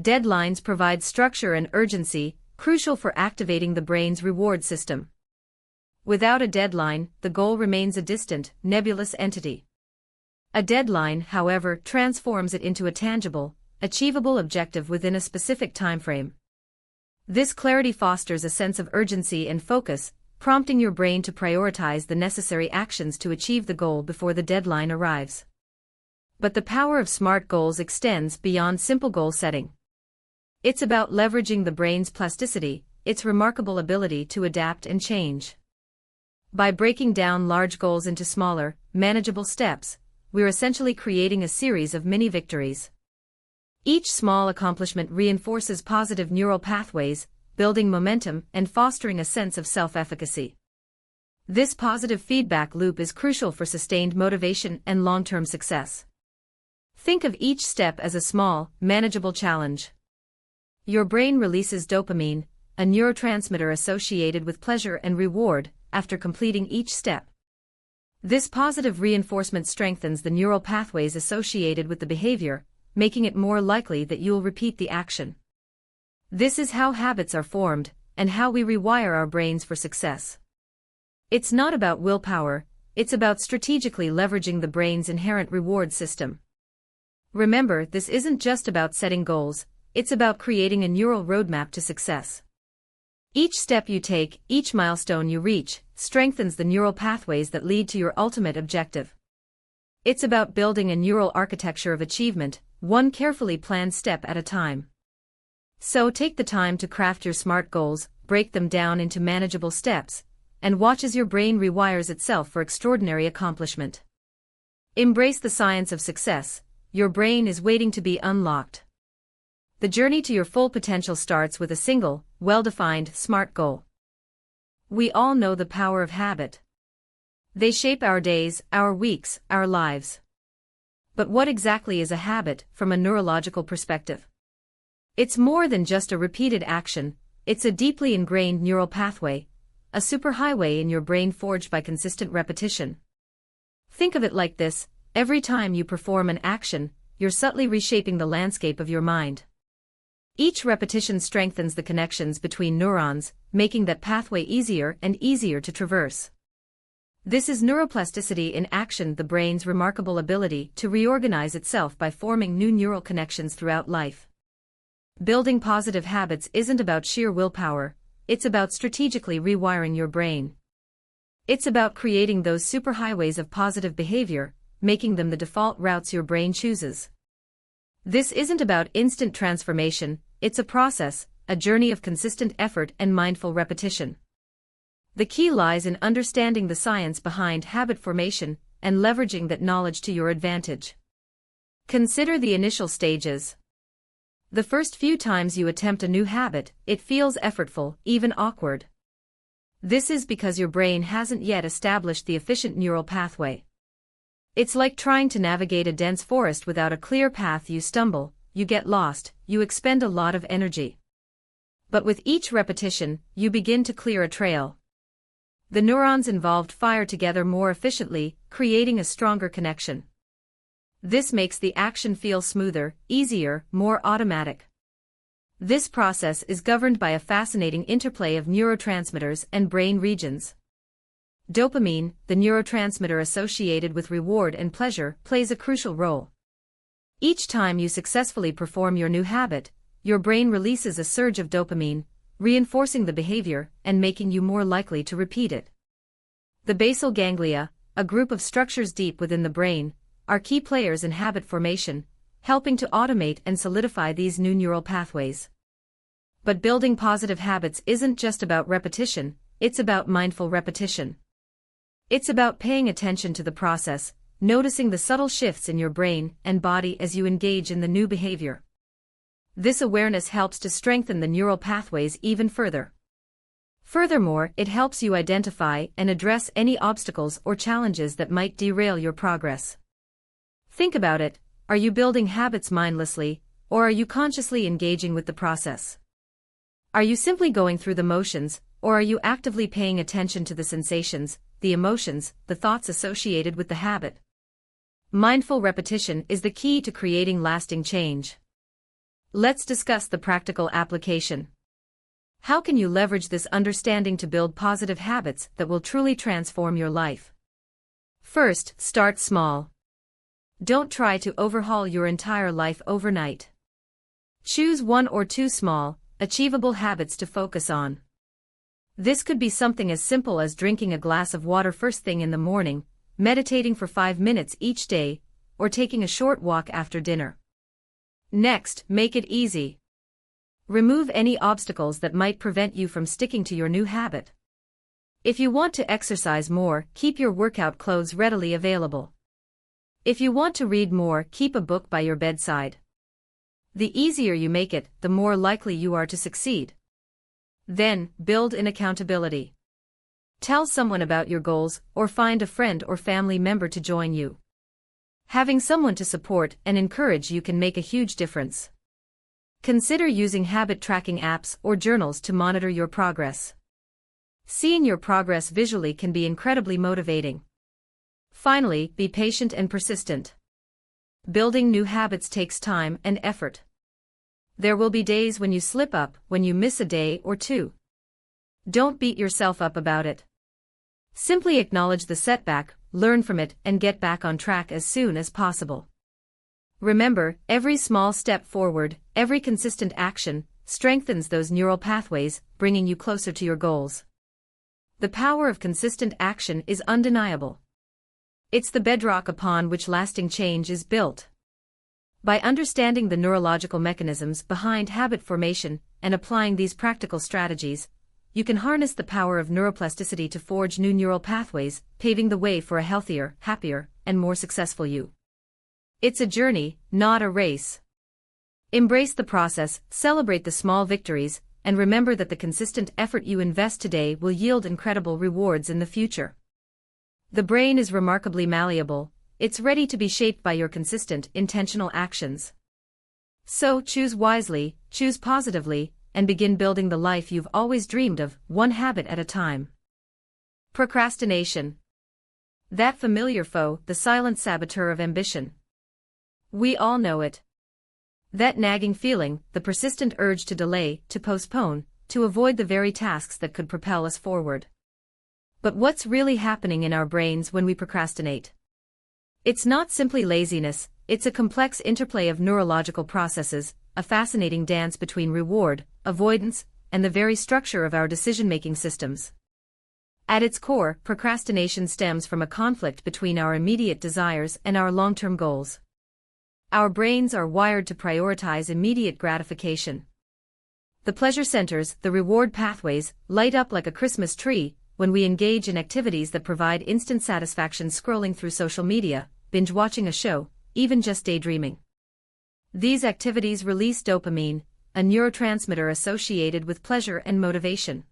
Deadlines provide structure and urgency, crucial for activating the brain's reward system. Without a deadline, the goal remains a distant, nebulous entity. A deadline, however, transforms it into a tangible, achievable objective within a specific timeframe. This clarity fosters a sense of urgency and focus, prompting your brain to prioritize the necessary actions to achieve the goal before the deadline arrives. But the power of SMART goals extends beyond simple goal setting. It's about leveraging the brain's plasticity, its remarkable ability to adapt and change. By breaking down large goals into smaller, manageable steps, we're essentially creating a series of mini victories. Each small accomplishment reinforces positive neural pathways, building momentum and fostering a sense of self-efficacy. This positive feedback loop is crucial for sustained motivation and long-term success. Think of each step as a small, manageable challenge. Your brain releases dopamine, a neurotransmitter associated with pleasure and reward, after completing each step. This positive reinforcement strengthens the neural pathways associated with the behavior, making it more likely that you'll repeat the action. This is how habits are formed, and how we rewire our brains for success. It's not about willpower, it's about strategically leveraging the brain's inherent reward system. Remember, this isn't just about setting goals, it's about creating a neural roadmap to success. Each step you take, each milestone you reach, strengthens the neural pathways that lead to your ultimate objective. It's about building a neural architecture of achievement, one carefully planned step at a time. So take the time to craft your SMART goals, break them down into manageable steps, and watch as your brain rewires itself for extraordinary accomplishment. Embrace the science of success. Your brain is waiting to be unlocked. The journey to your full potential starts with a single, well-defined SMART goal. We all know the power of habit. They shape our days, our weeks, our lives. But what exactly is a habit, from a neurological perspective? It's more than just a repeated action, it's a deeply ingrained neural pathway, a superhighway in your brain forged by consistent repetition. Think of it like this: every time you perform an action, you're subtly reshaping the landscape of your mind. Each repetition strengthens the connections between neurons, making that pathway easier and easier to traverse. This is neuroplasticity in action, the brain's remarkable ability to reorganize itself by forming new neural connections throughout life. Building positive habits isn't about sheer willpower, it's about strategically rewiring your brain. It's about creating those superhighways of positive behavior, making them the default routes your brain chooses. This isn't about instant transformation, it's a process, a journey of consistent effort and mindful repetition. The key lies in understanding the science behind habit formation and leveraging that knowledge to your advantage. Consider the initial stages. The first few times you attempt a new habit, it feels effortful, even awkward. This is because your brain hasn't yet established the efficient neural pathway. It's like trying to navigate a dense forest without a clear path. You stumble, you get lost, you expend a lot of energy. But with each repetition, you begin to clear a trail. The neurons involved fire together more efficiently, creating a stronger connection. This makes the action feel smoother, easier, more automatic. This process is governed by a fascinating interplay of neurotransmitters and brain regions. Dopamine, the neurotransmitter associated with reward and pleasure, plays a crucial role. Each time you successfully perform your new habit, your brain releases a surge of dopamine, reinforcing the behavior and making you more likely to repeat it. The basal ganglia, a group of structures deep within the brain, are key players in habit formation, helping to automate and solidify these new neural pathways. But building positive habits isn't just about repetition, it's about mindful repetition. It's about paying attention to the process, noticing the subtle shifts in your brain and body as you engage in the new behavior. This awareness helps to strengthen the neural pathways even further. Furthermore, it helps you identify and address any obstacles or challenges that might derail your progress. Think about it: are you building habits mindlessly, or are you consciously engaging with the process? Are you simply going through the motions, or are you actively paying attention to the sensations, the emotions, the thoughts associated with the habit? Mindful repetition is the key to creating lasting change. Let's discuss the practical application. How can you leverage this understanding to build positive habits that will truly transform your life? First, start small. Don't try to overhaul your entire life overnight. Choose one or two small, achievable habits to focus on. This could be something as simple as drinking a glass of water first thing in the morning, meditating for 5 minutes each day, or taking a short walk after dinner. Next, make it easy. Remove any obstacles that might prevent you from sticking to your new habit. If you want to exercise more, keep your workout clothes readily available. If you want to read more, keep a book by your bedside. The easier you make it, the more likely you are to succeed. Then, build in accountability. Tell someone about your goals, or find a friend or family member to join you. Having someone to support and encourage you can make a huge difference. Consider using habit tracking apps or journals to monitor your progress. Seeing your progress visually can be incredibly motivating. Finally, be patient and persistent. Building new habits takes time and effort. There will be days when you slip up, when you miss a day or two. Don't beat yourself up about it. Simply acknowledge the setback, learn from it, and get back on track as soon as possible. Remember, every small step forward, every consistent action, strengthens those neural pathways, bringing you closer to your goals. The power of consistent action is undeniable. It's the bedrock upon which lasting change is built. By understanding the neurological mechanisms behind habit formation and applying these practical strategies, you can harness the power of neuroplasticity to forge new neural pathways, paving the way for a healthier, happier, and more successful you. It's a journey, not a race. Embrace the process, celebrate the small victories, and remember that the consistent effort you invest today will yield incredible rewards in the future. The brain is remarkably malleable, it's ready to be shaped by your consistent, intentional actions. So choose wisely, choose positively, and begin building the life you've always dreamed of, one habit at a time. Procrastination. That familiar foe, the silent saboteur of ambition. We all know it. That nagging feeling, the persistent urge to delay, to postpone, to avoid the very tasks that could propel us forward. But what's really happening in our brains when we procrastinate? It's not simply laziness, it's a complex interplay of neurological processes, a fascinating dance between reward, avoidance, and the very structure of our decision-making systems. At its core, procrastination stems from a conflict between our immediate desires and our long-term goals. Our brains are wired to prioritize immediate gratification. The pleasure centers, the reward pathways, light up like a Christmas tree when we engage in activities that provide instant satisfaction, scrolling through social media, binge-watching a show, even just daydreaming. These activities release dopamine, a neurotransmitter associated with pleasure and motivation.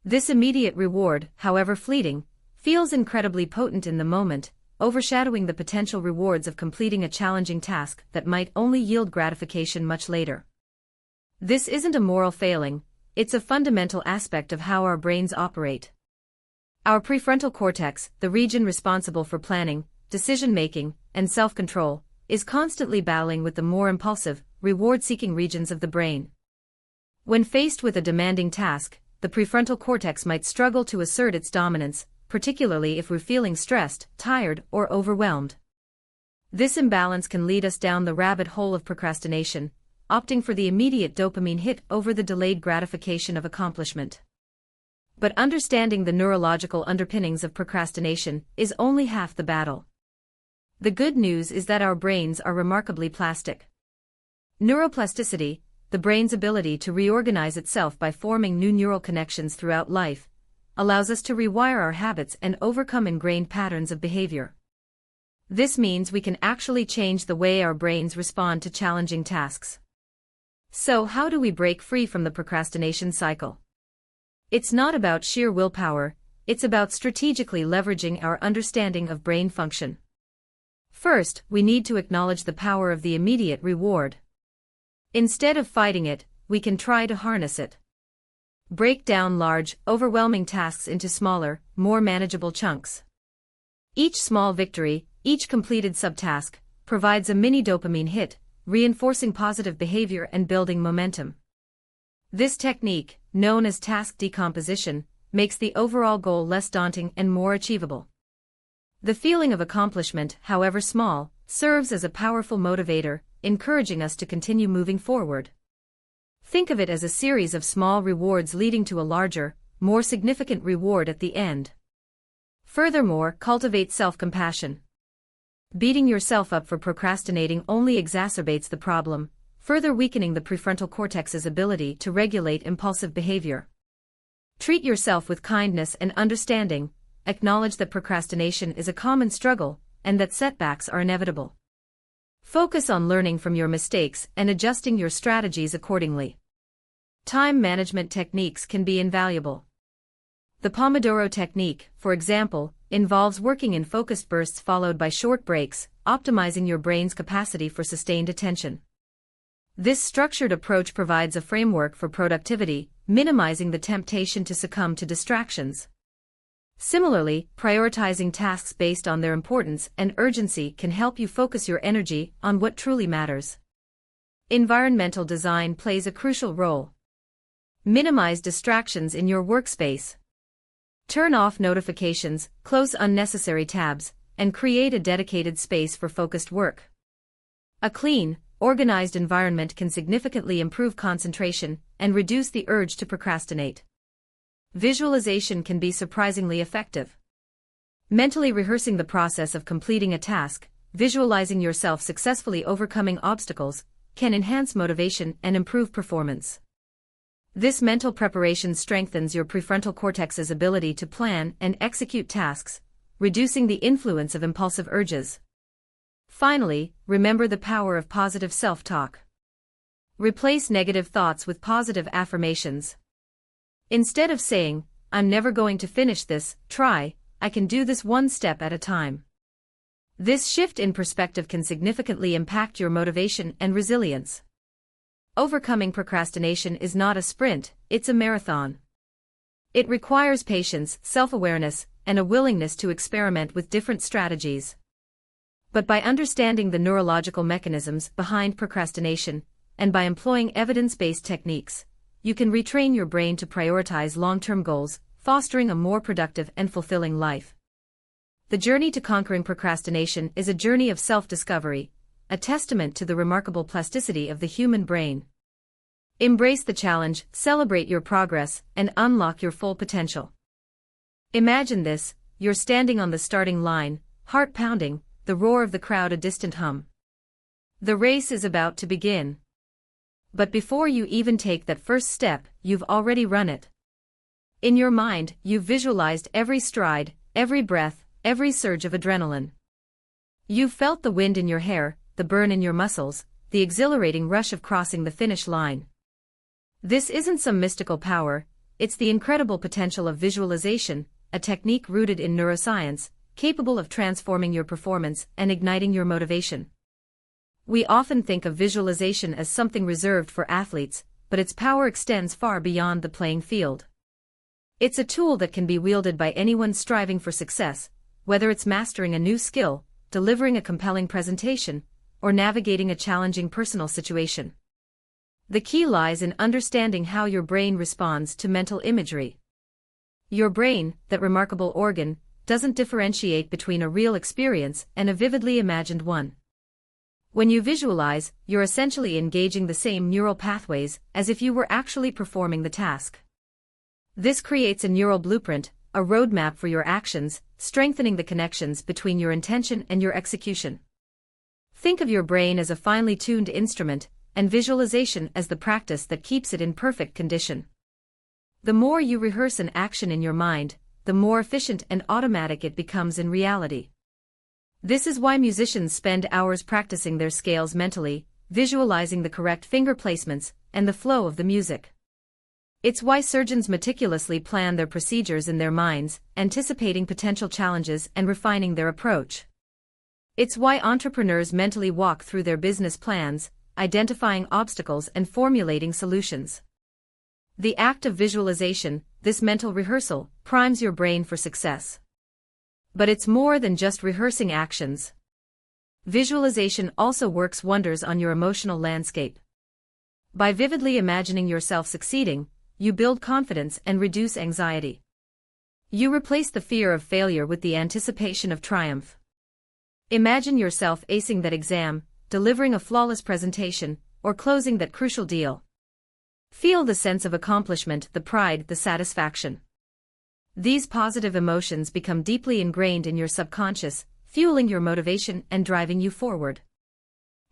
This immediate reward, however fleeting, feels incredibly potent in the moment, overshadowing the potential rewards of completing a challenging task that might only yield gratification much later. This isn't a moral failing, it's a fundamental aspect of how our brains operate. Our prefrontal cortex, the region responsible for planning, decision-making, and self-control, is constantly battling with the more impulsive, reward-seeking regions of the brain. When faced with a demanding task, the prefrontal cortex might struggle to assert its dominance, particularly if we're feeling stressed, tired, or overwhelmed. This imbalance can lead us down the rabbit hole of procrastination, opting for the immediate dopamine hit over the delayed gratification of accomplishment. But understanding the neurological underpinnings of procrastination is only half the battle. The good news is that our brains are remarkably plastic. Neuroplasticity, the brain's ability to reorganize itself by forming new neural connections throughout life, allows us to rewire our habits and overcome ingrained patterns of behavior. This means we can actually change the way our brains respond to challenging tasks. So how do we break free from the procrastination cycle? It's not about sheer willpower, it's about strategically leveraging our understanding of brain function. First, we need to acknowledge the power of the immediate reward. Instead of fighting it, we can try to harness it. Break down large, overwhelming tasks into smaller, more manageable chunks. Each small victory, each completed subtask, provides a mini dopamine hit, reinforcing positive behavior and building momentum. This technique, known as task decomposition, makes the overall goal less daunting and more achievable. The feeling of accomplishment, however small, serves as a powerful motivator, encouraging us to continue moving forward. Think of it as a series of small rewards leading to a larger, more significant reward at the end. Furthermore, cultivate self-compassion. Beating yourself up for procrastinating only exacerbates the problem, further weakening the prefrontal cortex's ability to regulate impulsive behavior. Treat yourself with kindness and understanding, acknowledge that procrastination is a common struggle, and that setbacks are inevitable. Focus on learning from your mistakes and adjusting your strategies accordingly. Time management techniques can be invaluable. The Pomodoro technique, for example, involves working in focused bursts followed by short breaks, optimizing your brain's capacity for sustained attention. This structured approach provides a framework for productivity, minimizing the temptation to succumb to distractions. Similarly, prioritizing tasks based on their importance and urgency can help you focus your energy on what truly matters. Environmental design plays a crucial role. Minimize distractions in your workspace. Turn off notifications, close unnecessary tabs, and create a dedicated space for focused work. A clean, organized environment can significantly improve concentration and reduce the urge to procrastinate. Visualization can be surprisingly effective. Mentally rehearsing the process of completing a task, visualizing yourself successfully overcoming obstacles, can enhance motivation and improve performance. This mental preparation strengthens your prefrontal cortex's ability to plan and execute tasks, reducing the influence of impulsive urges. Finally, remember the power of positive self-talk. Replace negative thoughts with positive affirmations. Instead of saying, "I'm never going to finish this," try, "I can do this one step at a time." This shift in perspective can significantly impact your motivation and resilience. Overcoming procrastination is not a sprint, it's a marathon. It requires patience, self-awareness, and a willingness to experiment with different strategies. But by understanding the neurological mechanisms behind procrastination, and by employing evidence-based techniques, you can retrain your brain to prioritize long-term goals, fostering a more productive and fulfilling life. The journey to conquering procrastination is a journey of self-discovery, a testament to the remarkable plasticity of the human brain. Embrace the challenge, celebrate your progress, and unlock your full potential. Imagine this: you're standing on the starting line, heart pounding, the roar of the crowd a distant hum. The race is about to begin. But before you even take that first step, you've already run it. In your mind, you've visualized every stride, every breath, every surge of adrenaline. You've felt the wind in your hair, the burn in your muscles, the exhilarating rush of crossing the finish line. This isn't some mystical power, it's the incredible potential of visualization, a technique rooted in neuroscience, capable of transforming your performance and igniting your motivation. We often think of visualization as something reserved for athletes, but its power extends far beyond the playing field. It's a tool that can be wielded by anyone striving for success, whether it's mastering a new skill, delivering a compelling presentation, or navigating a challenging personal situation. The key lies in understanding how your brain responds to mental imagery. Your brain, that remarkable organ, doesn't differentiate between a real experience and a vividly imagined one. When you visualize, you're essentially engaging the same neural pathways as if you were actually performing the task. This creates a neural blueprint, a roadmap for your actions, strengthening the connections between your intention and your execution. Think of your brain as a finely tuned instrument, and visualization as the practice that keeps it in perfect condition. The more you rehearse an action in your mind, the more efficient and automatic it becomes in reality. This is why musicians spend hours practicing their scales mentally, visualizing the correct finger placements and the flow of the music. It's why surgeons meticulously plan their procedures in their minds, anticipating potential challenges and refining their approach. It's why entrepreneurs mentally walk through their business plans, identifying obstacles and formulating solutions. The act of visualization, this mental rehearsal, primes your brain for success. But it's more than just rehearsing actions. Visualization also works wonders on your emotional landscape. By vividly imagining yourself succeeding, you build confidence and reduce anxiety. You replace the fear of failure with the anticipation of triumph. Imagine yourself acing that exam, delivering a flawless presentation, or closing that crucial deal. Feel the sense of accomplishment, the pride, the satisfaction. These positive emotions become deeply ingrained in your subconscious, fueling your motivation and driving you forward.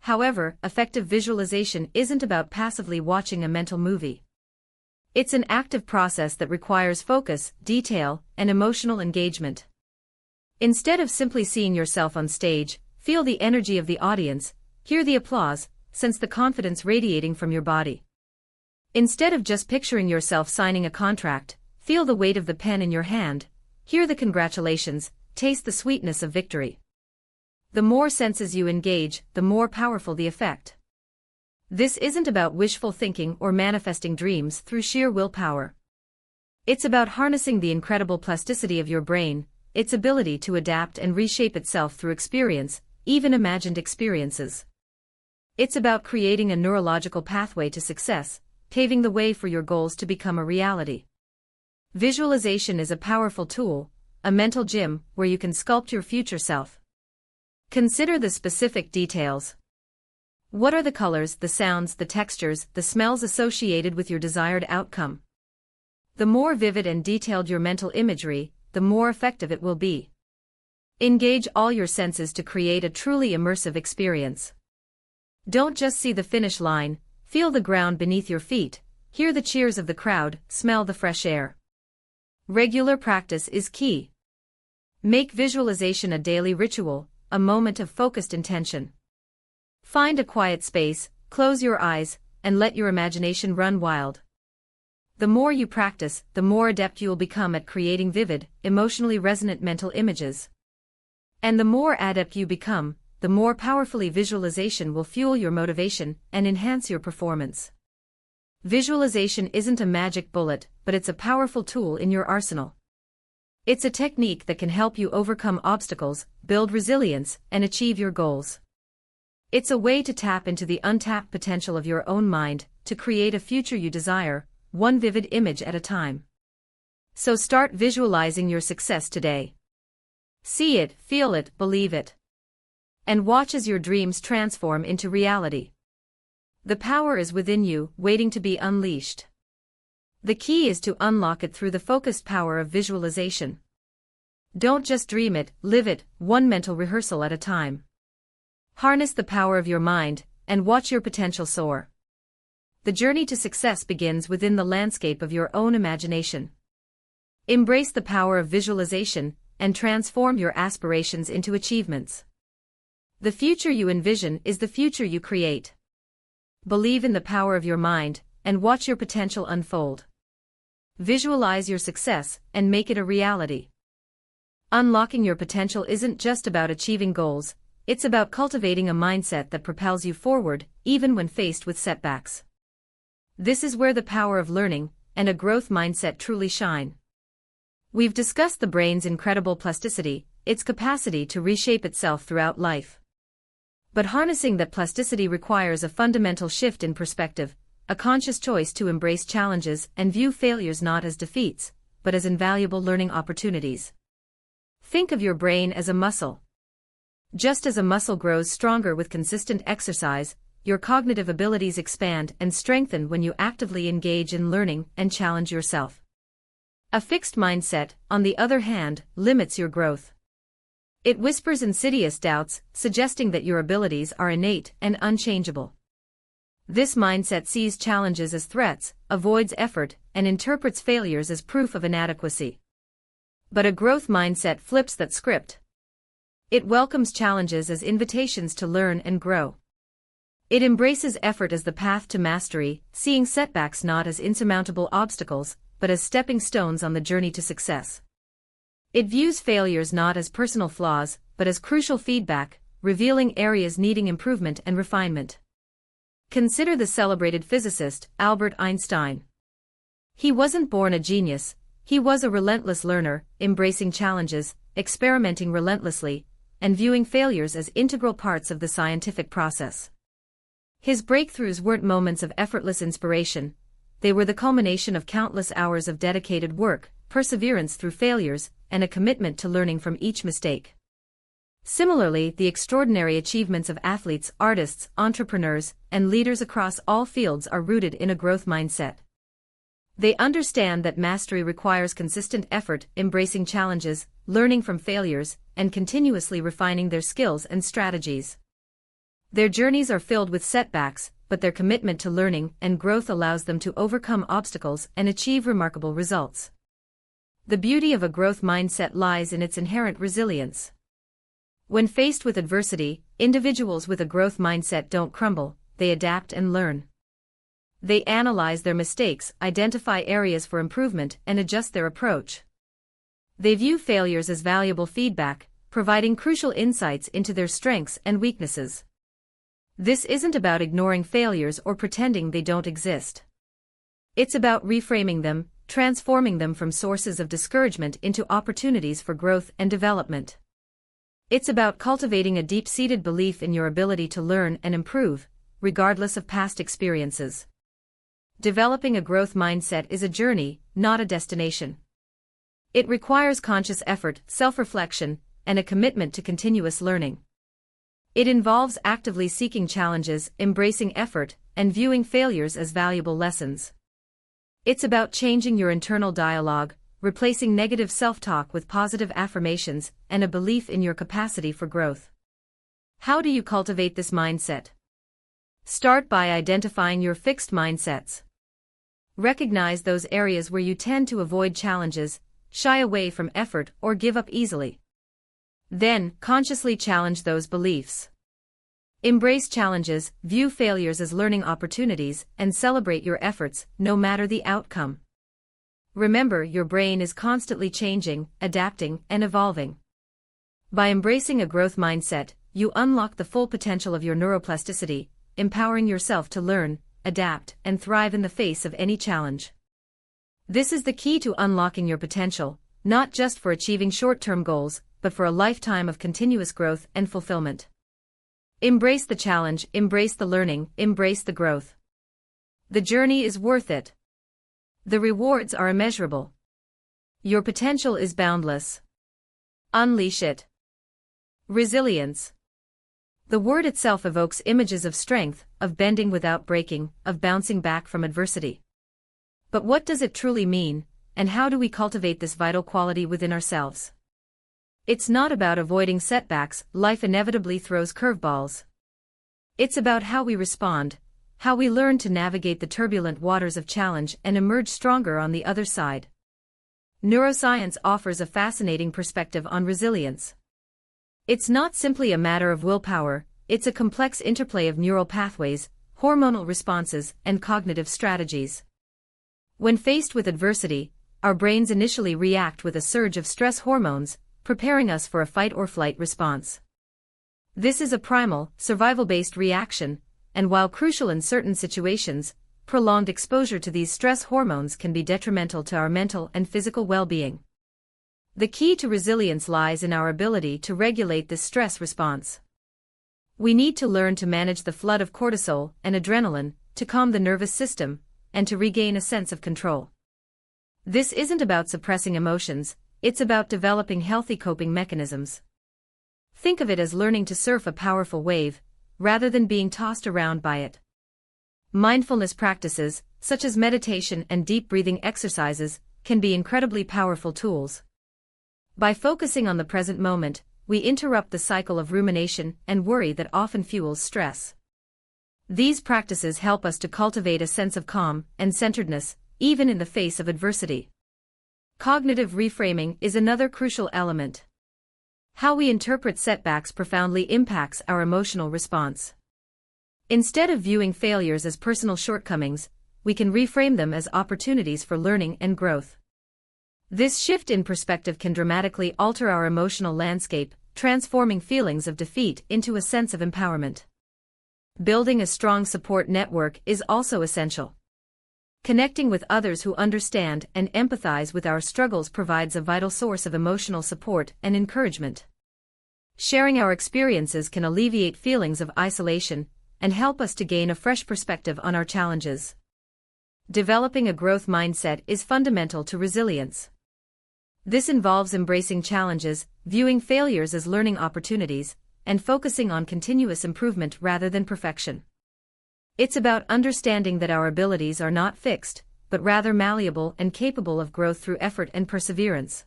However, effective visualization isn't about passively watching a mental movie. It's an active process that requires focus, detail, and emotional engagement. Instead of simply seeing yourself on stage, feel the energy of the audience, hear the applause, sense the confidence radiating from your body. Instead of just picturing yourself signing a contract, Feel the weight of the pen in your hand, hear the congratulations, taste the sweetness of victory. The more senses you engage, the more powerful the effect. This isn't about wishful thinking or manifesting dreams through sheer willpower. It's about harnessing the incredible plasticity of your brain, its ability to adapt and reshape itself through experience, even imagined experiences. It's about creating a neurological pathway to success, paving the way for your goals to become a reality. Visualization is a powerful tool, a mental gym where you can sculpt your future self. Consider the specific details. What are the colors, the sounds, the textures, the smells associated with your desired outcome? The more vivid and detailed your mental imagery, the more effective it will be. Engage all your senses to create a truly immersive experience. Don't just see the finish line, feel the ground beneath your feet, hear the cheers of the crowd, smell the fresh air. Regular practice is key. Make visualization a daily ritual, a moment of focused intention. Find a quiet space, close your eyes, and let your imagination run wild. The more you practice, the more adept you'll become at creating vivid, emotionally resonant mental images. And the more adept you become, the more powerfully visualization will fuel your motivation and enhance your performance. Visualization isn't a magic bullet, but it's a powerful tool in your arsenal. It's a technique that can help you overcome obstacles, build resilience, and achieve your goals. It's a way to tap into the untapped potential of your own mind, to create a future you desire, one vivid image at a time. So start visualizing your success today. See it, feel it, believe it. And watch as your dreams transform into reality. The power is within you, waiting to be unleashed. The key is to unlock it through the focused power of visualization. Don't just dream it, live it, one mental rehearsal at a time. Harness the power of your mind, and watch your potential soar. The journey to success begins within the landscape of your own imagination. Embrace the power of visualization, and transform your aspirations into achievements. The future you envision is the future you create. Believe in the power of your mind, and watch your potential unfold. Visualize your success, and make it a reality. Unlocking your potential isn't just about achieving goals, it's about cultivating a mindset that propels you forward, even when faced with setbacks. This is where the power of learning and a growth mindset truly shine. We've discussed the brain's incredible plasticity, its capacity to reshape itself throughout life. But harnessing that plasticity requires a fundamental shift in perspective, a conscious choice to embrace challenges and view failures not as defeats, but as invaluable learning opportunities. Think of your brain as a muscle. Just as a muscle grows stronger with consistent exercise, your cognitive abilities expand and strengthen when you actively engage in learning and challenge yourself. A fixed mindset, on the other hand, limits your growth. It whispers insidious doubts, suggesting that your abilities are innate and unchangeable. This mindset sees challenges as threats, avoids effort, and interprets failures as proof of inadequacy. But a growth mindset flips that script. It welcomes challenges as invitations to learn and grow. It embraces effort as the path to mastery, seeing setbacks not as insurmountable obstacles, but as stepping stones on the journey to success. It views failures not as personal flaws, but as crucial feedback, revealing areas needing improvement and refinement. Consider the celebrated physicist, Albert Einstein. He wasn't born a genius, he was a relentless learner, embracing challenges, experimenting relentlessly, and viewing failures as integral parts of the scientific process. His breakthroughs weren't moments of effortless inspiration, they were the culmination of countless hours of dedicated work, perseverance through failures, and a commitment to learning from each mistake. Similarly, the extraordinary achievements of athletes, artists, entrepreneurs, and leaders across all fields are rooted in a growth mindset. They understand that mastery requires consistent effort, embracing challenges, learning from failures, and continuously refining their skills and strategies. Their journeys are filled with setbacks, but their commitment to learning and growth allows them to overcome obstacles and achieve remarkable results. The beauty of a growth mindset lies in its inherent resilience. When faced with adversity, individuals with a growth mindset don't crumble, they adapt and learn. They analyze their mistakes, identify areas for improvement, and adjust their approach. They view failures as valuable feedback, providing crucial insights into their strengths and weaknesses. This isn't about ignoring failures or pretending they don't exist. It's about reframing them, transforming them from sources of discouragement into opportunities for growth and development. It's about cultivating a deep-seated belief in your ability to learn and improve, regardless of past experiences. Developing a growth mindset is a journey, not a destination. It requires conscious effort, self-reflection, and a commitment to continuous learning. It involves actively seeking challenges, embracing effort, and viewing failures as valuable lessons. It's about changing your internal dialogue, replacing negative self-talk with positive affirmations, and a belief in your capacity for growth. How do you cultivate this mindset? Start by identifying your fixed mindsets. Recognize those areas where you tend to avoid challenges, shy away from effort, or give up easily. Then, consciously challenge those beliefs. Embrace challenges, view failures as learning opportunities, and celebrate your efforts, no matter the outcome. Remember, your brain is constantly changing, adapting, and evolving. By embracing a growth mindset, you unlock the full potential of your neuroplasticity, empowering yourself to learn, adapt, and thrive in the face of any challenge. This is the key to unlocking your potential, not just for achieving short-term goals, but for a lifetime of continuous growth and fulfillment. Embrace the challenge, embrace the learning, embrace the growth. The journey is worth it. The rewards are immeasurable. Your potential is boundless. Unleash it. Resilience. The word itself evokes images of strength, of bending without breaking, of bouncing back from adversity. But what does it truly mean, and how do we cultivate this vital quality within ourselves? It's not about avoiding setbacks. Life inevitably throws curveballs. It's about how we respond, how we learn to navigate the turbulent waters of challenge and emerge stronger on the other side. Neuroscience offers a fascinating perspective on resilience. It's not simply a matter of willpower, it's a complex interplay of neural pathways, hormonal responses, and cognitive strategies. When faced with adversity, our brains initially react with a surge of stress hormones, preparing us for a fight-or-flight response. This is a primal, survival-based reaction, and while crucial in certain situations, prolonged exposure to these stress hormones can be detrimental to our mental and physical well-being. The key to resilience lies in our ability to regulate this stress response. We need to learn to manage the flood of cortisol and adrenaline, to calm the nervous system, and to regain a sense of control. This isn't about suppressing emotions, it's about developing healthy coping mechanisms. Think of it as learning to surf a powerful wave, rather than being tossed around by it. Mindfulness practices, such as meditation and deep breathing exercises, can be incredibly powerful tools. By focusing on the present moment, we interrupt the cycle of rumination and worry that often fuels stress. These practices help us to cultivate a sense of calm and centeredness, even in the face of adversity. Cognitive reframing is another crucial element. How we interpret setbacks profoundly impacts our emotional response. Instead of viewing failures as personal shortcomings, we can reframe them as opportunities for learning and growth. This shift in perspective can dramatically alter our emotional landscape, transforming feelings of defeat into a sense of empowerment. Building a strong support network is also essential. Connecting with others who understand and empathize with our struggles provides a vital source of emotional support and encouragement. Sharing our experiences can alleviate feelings of isolation and help us to gain a fresh perspective on our challenges. Developing a growth mindset is fundamental to resilience. This involves embracing challenges, viewing failures as learning opportunities, and focusing on continuous improvement rather than perfection. It's about understanding that our abilities are not fixed, but rather malleable and capable of growth through effort and perseverance.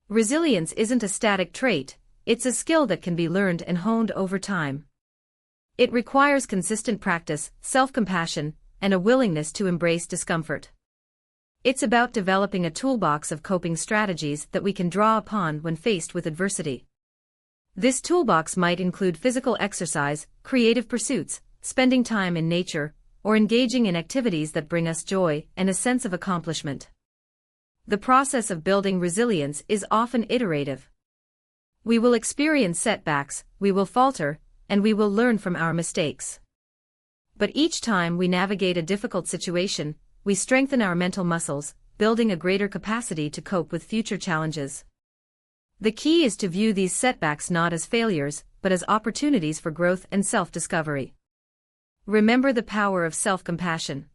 Resilience isn't a static trait, it's a skill that can be learned and honed over time. It requires consistent practice, self-compassion, and a willingness to embrace discomfort. It's about developing a toolbox of coping strategies that we can draw upon when faced with adversity. This toolbox might include physical exercise, creative pursuits, spending time in nature, or engaging in activities that bring us joy and a sense of accomplishment. The process of building resilience is often iterative. We will experience setbacks, we will falter, and we will learn from our mistakes. But each time we navigate a difficult situation, we strengthen our mental muscles, building a greater capacity to cope with future challenges. The key is to view these setbacks not as failures, but as opportunities for growth and self-discovery. Remember the power of self-compassion.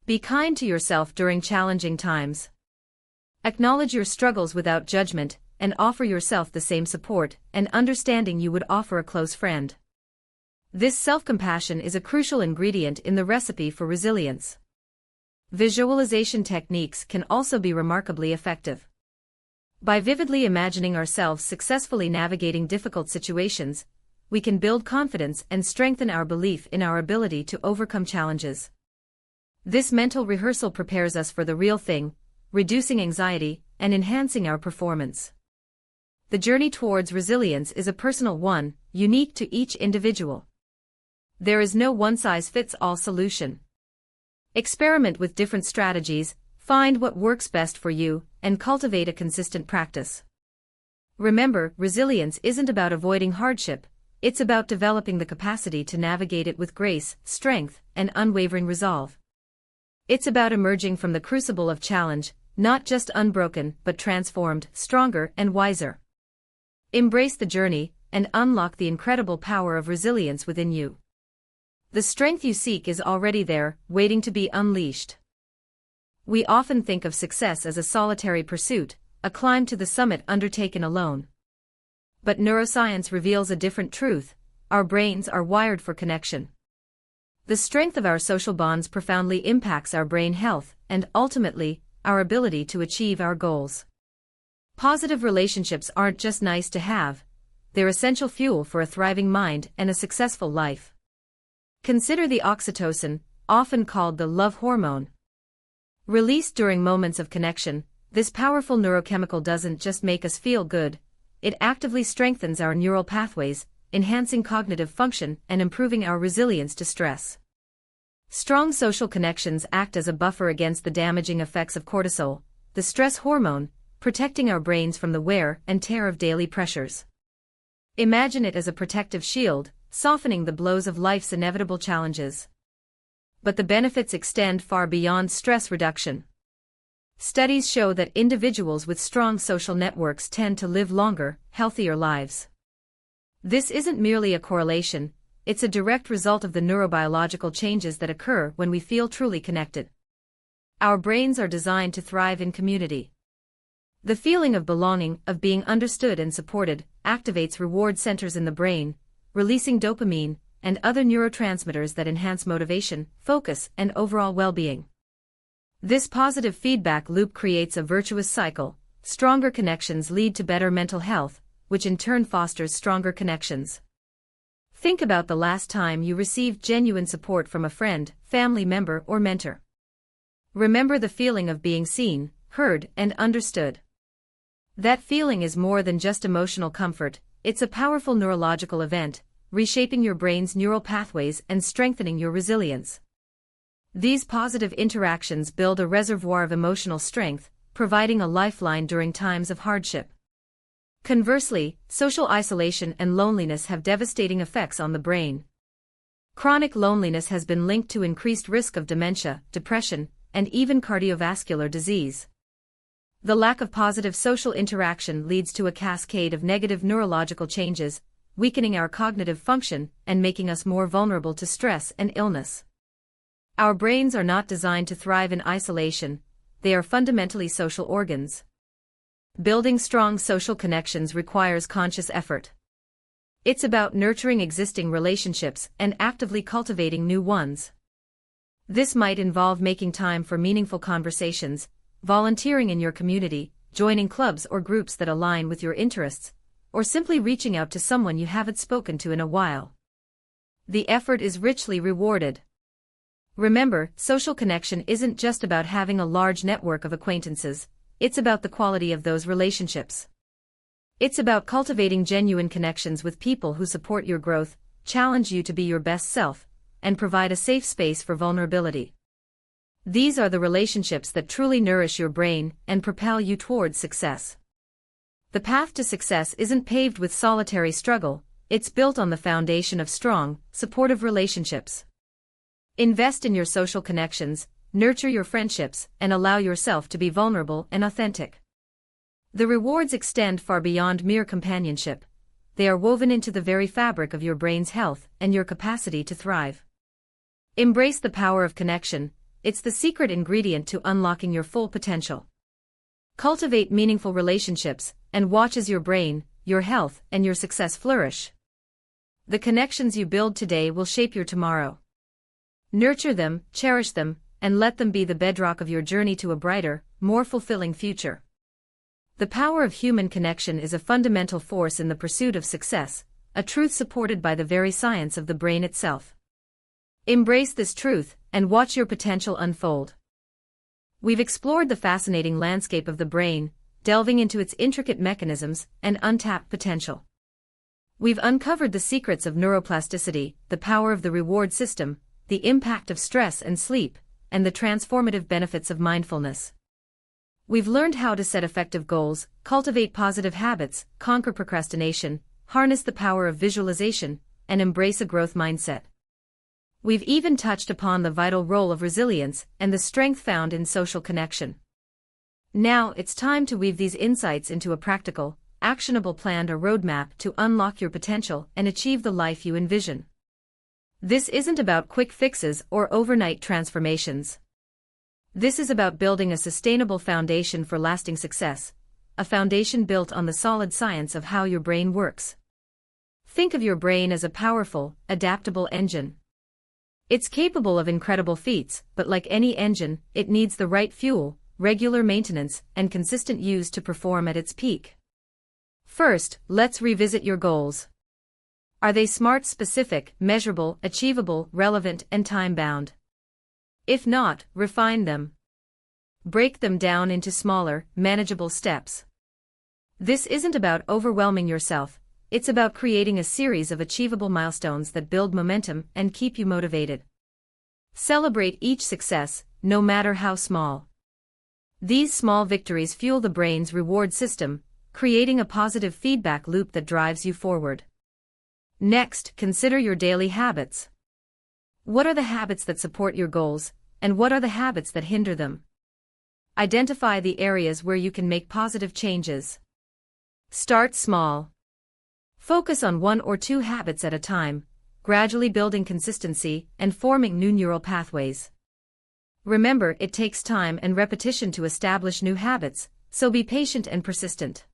Be kind to yourself during challenging times. Acknowledge your struggles without judgment, and offer yourself the same support and understanding you would offer a close friend. This self-compassion is a crucial ingredient in the recipe for resilience. Visualization techniques can also be remarkably effective. By vividly imagining ourselves successfully navigating difficult situations, we can build confidence and strengthen our belief in our ability to overcome challenges. This mental rehearsal prepares us for the real thing, reducing anxiety and enhancing our performance. The journey towards resilience is a personal one, unique to each individual. There is no one-size-fits-all solution. Experiment with different strategies, find what works best for you, and cultivate a consistent practice. Remember, resilience isn't about avoiding hardship, it's about developing the capacity to navigate it with grace, strength, and unwavering resolve. It's about emerging from the crucible of challenge, not just unbroken, but transformed, stronger, and wiser. Embrace the journey, and unlock the incredible power of resilience within you. The strength you seek is already there, waiting to be unleashed. We often think of success as a solitary pursuit, a climb to the summit undertaken alone. But neuroscience reveals a different truth: our brains are wired for connection. The strength of our social bonds profoundly impacts our brain health and, ultimately, our ability to achieve our goals. Positive relationships aren't just nice to have, they're essential fuel for a thriving mind and a successful life. Consider the oxytocin, often called the love hormone. Released during moments of connection, this powerful neurochemical doesn't just make us feel good, it actively strengthens our neural pathways, enhancing cognitive function and improving our resilience to stress. Strong social connections act as a buffer against the damaging effects of cortisol, the stress hormone, protecting our brains from the wear and tear of daily pressures. Imagine it as a protective shield, softening the blows of life's inevitable challenges. But the benefits extend far beyond stress reduction. Studies show that individuals with strong social networks tend to live longer, healthier lives. This isn't merely a correlation, it's a direct result of the neurobiological changes that occur when we feel truly connected. Our brains are designed to thrive in community. The feeling of belonging, of being understood and supported, activates reward centers in the brain, releasing dopamine and other neurotransmitters that enhance motivation, focus, and overall well-being. This positive feedback loop creates a virtuous cycle. Stronger connections lead to better mental health, which in turn fosters stronger connections. Think about the last time you received genuine support from a friend, family member, or mentor. Remember the feeling of being seen, heard, and understood. That feeling is more than just emotional comfort, it's a powerful neurological event, reshaping your brain's neural pathways and strengthening your resilience. These positive interactions build a reservoir of emotional strength, providing a lifeline during times of hardship. Conversely, social isolation and loneliness have devastating effects on the brain. Chronic loneliness has been linked to increased risk of dementia, depression, and even cardiovascular disease. The lack of positive social interaction leads to a cascade of negative neurological changes, weakening our cognitive function and making us more vulnerable to stress and illness. Our brains are not designed to thrive in isolation, they are fundamentally social organs. Building strong social connections requires conscious effort. It's about nurturing existing relationships and actively cultivating new ones. This might involve making time for meaningful conversations, volunteering in your community, joining clubs or groups that align with your interests, or simply reaching out to someone you haven't spoken to in a while. The effort is richly rewarded. Remember, social connection isn't just about having a large network of acquaintances, it's about the quality of those relationships. It's about cultivating genuine connections with people who support your growth, challenge you to be your best self, and provide a safe space for vulnerability. These are the relationships that truly nourish your brain and propel you towards success. The path to success isn't paved with solitary struggle, it's built on the foundation of strong, supportive relationships. Invest in your social connections, nurture your friendships, and allow yourself to be vulnerable and authentic. The rewards extend far beyond mere companionship. They are woven into the very fabric of your brain's health and your capacity to thrive. Embrace the power of connection, it's the secret ingredient to unlocking your full potential. Cultivate meaningful relationships, and watch as your brain, your health, and your success flourish. The connections you build today will shape your tomorrow. Nurture them, cherish them, and let them be the bedrock of your journey to a brighter, more fulfilling future. The power of human connection is a fundamental force in the pursuit of success, a truth supported by the very science of the brain itself. Embrace this truth, and watch your potential unfold. We've explored the fascinating landscape of the brain, delving into its intricate mechanisms and untapped potential. We've uncovered the secrets of neuroplasticity, the power of the reward system, the impact of stress and sleep, and the transformative benefits of mindfulness. We've learned how to set effective goals, cultivate positive habits, conquer procrastination, harness the power of visualization, and embrace a growth mindset. We've even touched upon the vital role of resilience and the strength found in social connection. Now it's time to weave these insights into a practical, actionable plan or roadmap to unlock your potential and achieve the life you envision. This isn't about quick fixes or overnight transformations. This is about building a sustainable foundation for lasting success, a foundation built on the solid science of how your brain works. Think of your brain as a powerful, adaptable engine. It's capable of incredible feats, but like any engine, it needs the right fuel, regular maintenance, and consistent use to perform at its peak. First, let's revisit your goals. Are they smart, specific, measurable, achievable, relevant, and time-bound? If not, refine them. Break them down into smaller, manageable steps. This isn't about overwhelming yourself, it's about creating a series of achievable milestones that build momentum and keep you motivated. Celebrate each success, no matter how small. These small victories fuel the brain's reward system, creating a positive feedback loop that drives you forward. Next, consider your daily habits. What are the habits that support your goals, and what are the habits that hinder them? Identify the areas where you can make positive changes. Start small. Focus on 1 or 2 habits at a time, gradually building consistency and forming new neural pathways. Remember, it takes time and repetition to establish new habits, so be patient and persistent.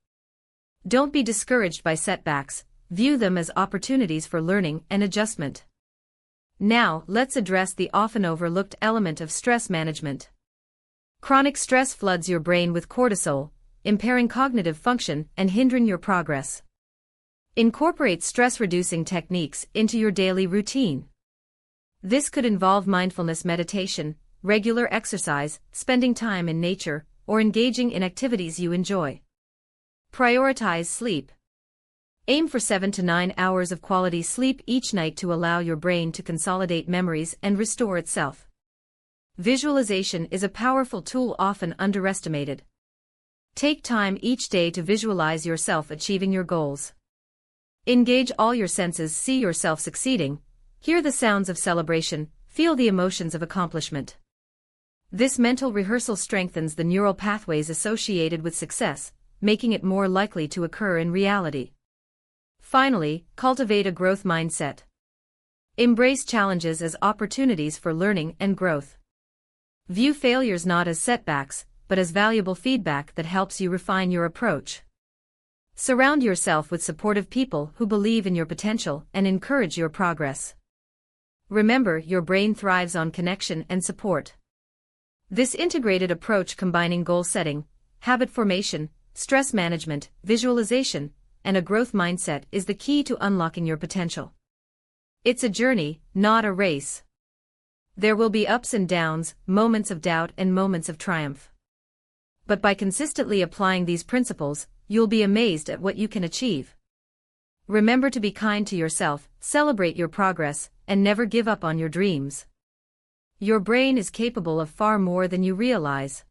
Don't be discouraged by setbacks, view them as opportunities for learning and adjustment. Now, let's address the often overlooked element of stress management. Chronic stress floods your brain with cortisol, impairing cognitive function and hindering your progress. Incorporate stress-reducing techniques into your daily routine. This could involve mindfulness meditation, regular exercise, spending time in nature, or engaging in activities you enjoy. Prioritize sleep. Aim for 7 to 9 hours of quality sleep each night to allow your brain to consolidate memories and restore itself. Visualization is a powerful tool often underestimated. Take time each day to visualize yourself achieving your goals. Engage all your senses, see yourself succeeding, hear the sounds of celebration, feel the emotions of accomplishment. This mental rehearsal strengthens the neural pathways associated with success, making it more likely to occur in reality. Finally, cultivate a growth mindset. Embrace challenges as opportunities for learning and growth. View failures not as setbacks, but as valuable feedback that helps you refine your approach. Surround yourself with supportive people who believe in your potential and encourage your progress. Remember, your brain thrives on connection and support. This integrated approach, combining goal setting, habit formation, stress management, visualization, and a growth mindset, is the key to unlocking your potential. It's a journey, not a race. There will be ups and downs, moments of doubt and moments of triumph. But by consistently applying these principles, you'll be amazed at what you can achieve. Remember to be kind to yourself, celebrate your progress, and never give up on your dreams. Your brain is capable of far more than you realize.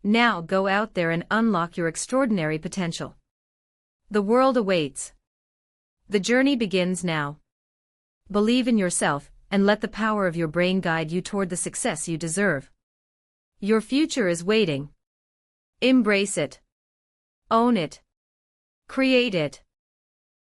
Now go out there and unlock your extraordinary potential. The world awaits. The journey begins now. Believe in yourself, and let the power of your brain guide you toward the success you deserve. Your future is waiting. Embrace it. Own it. Create it.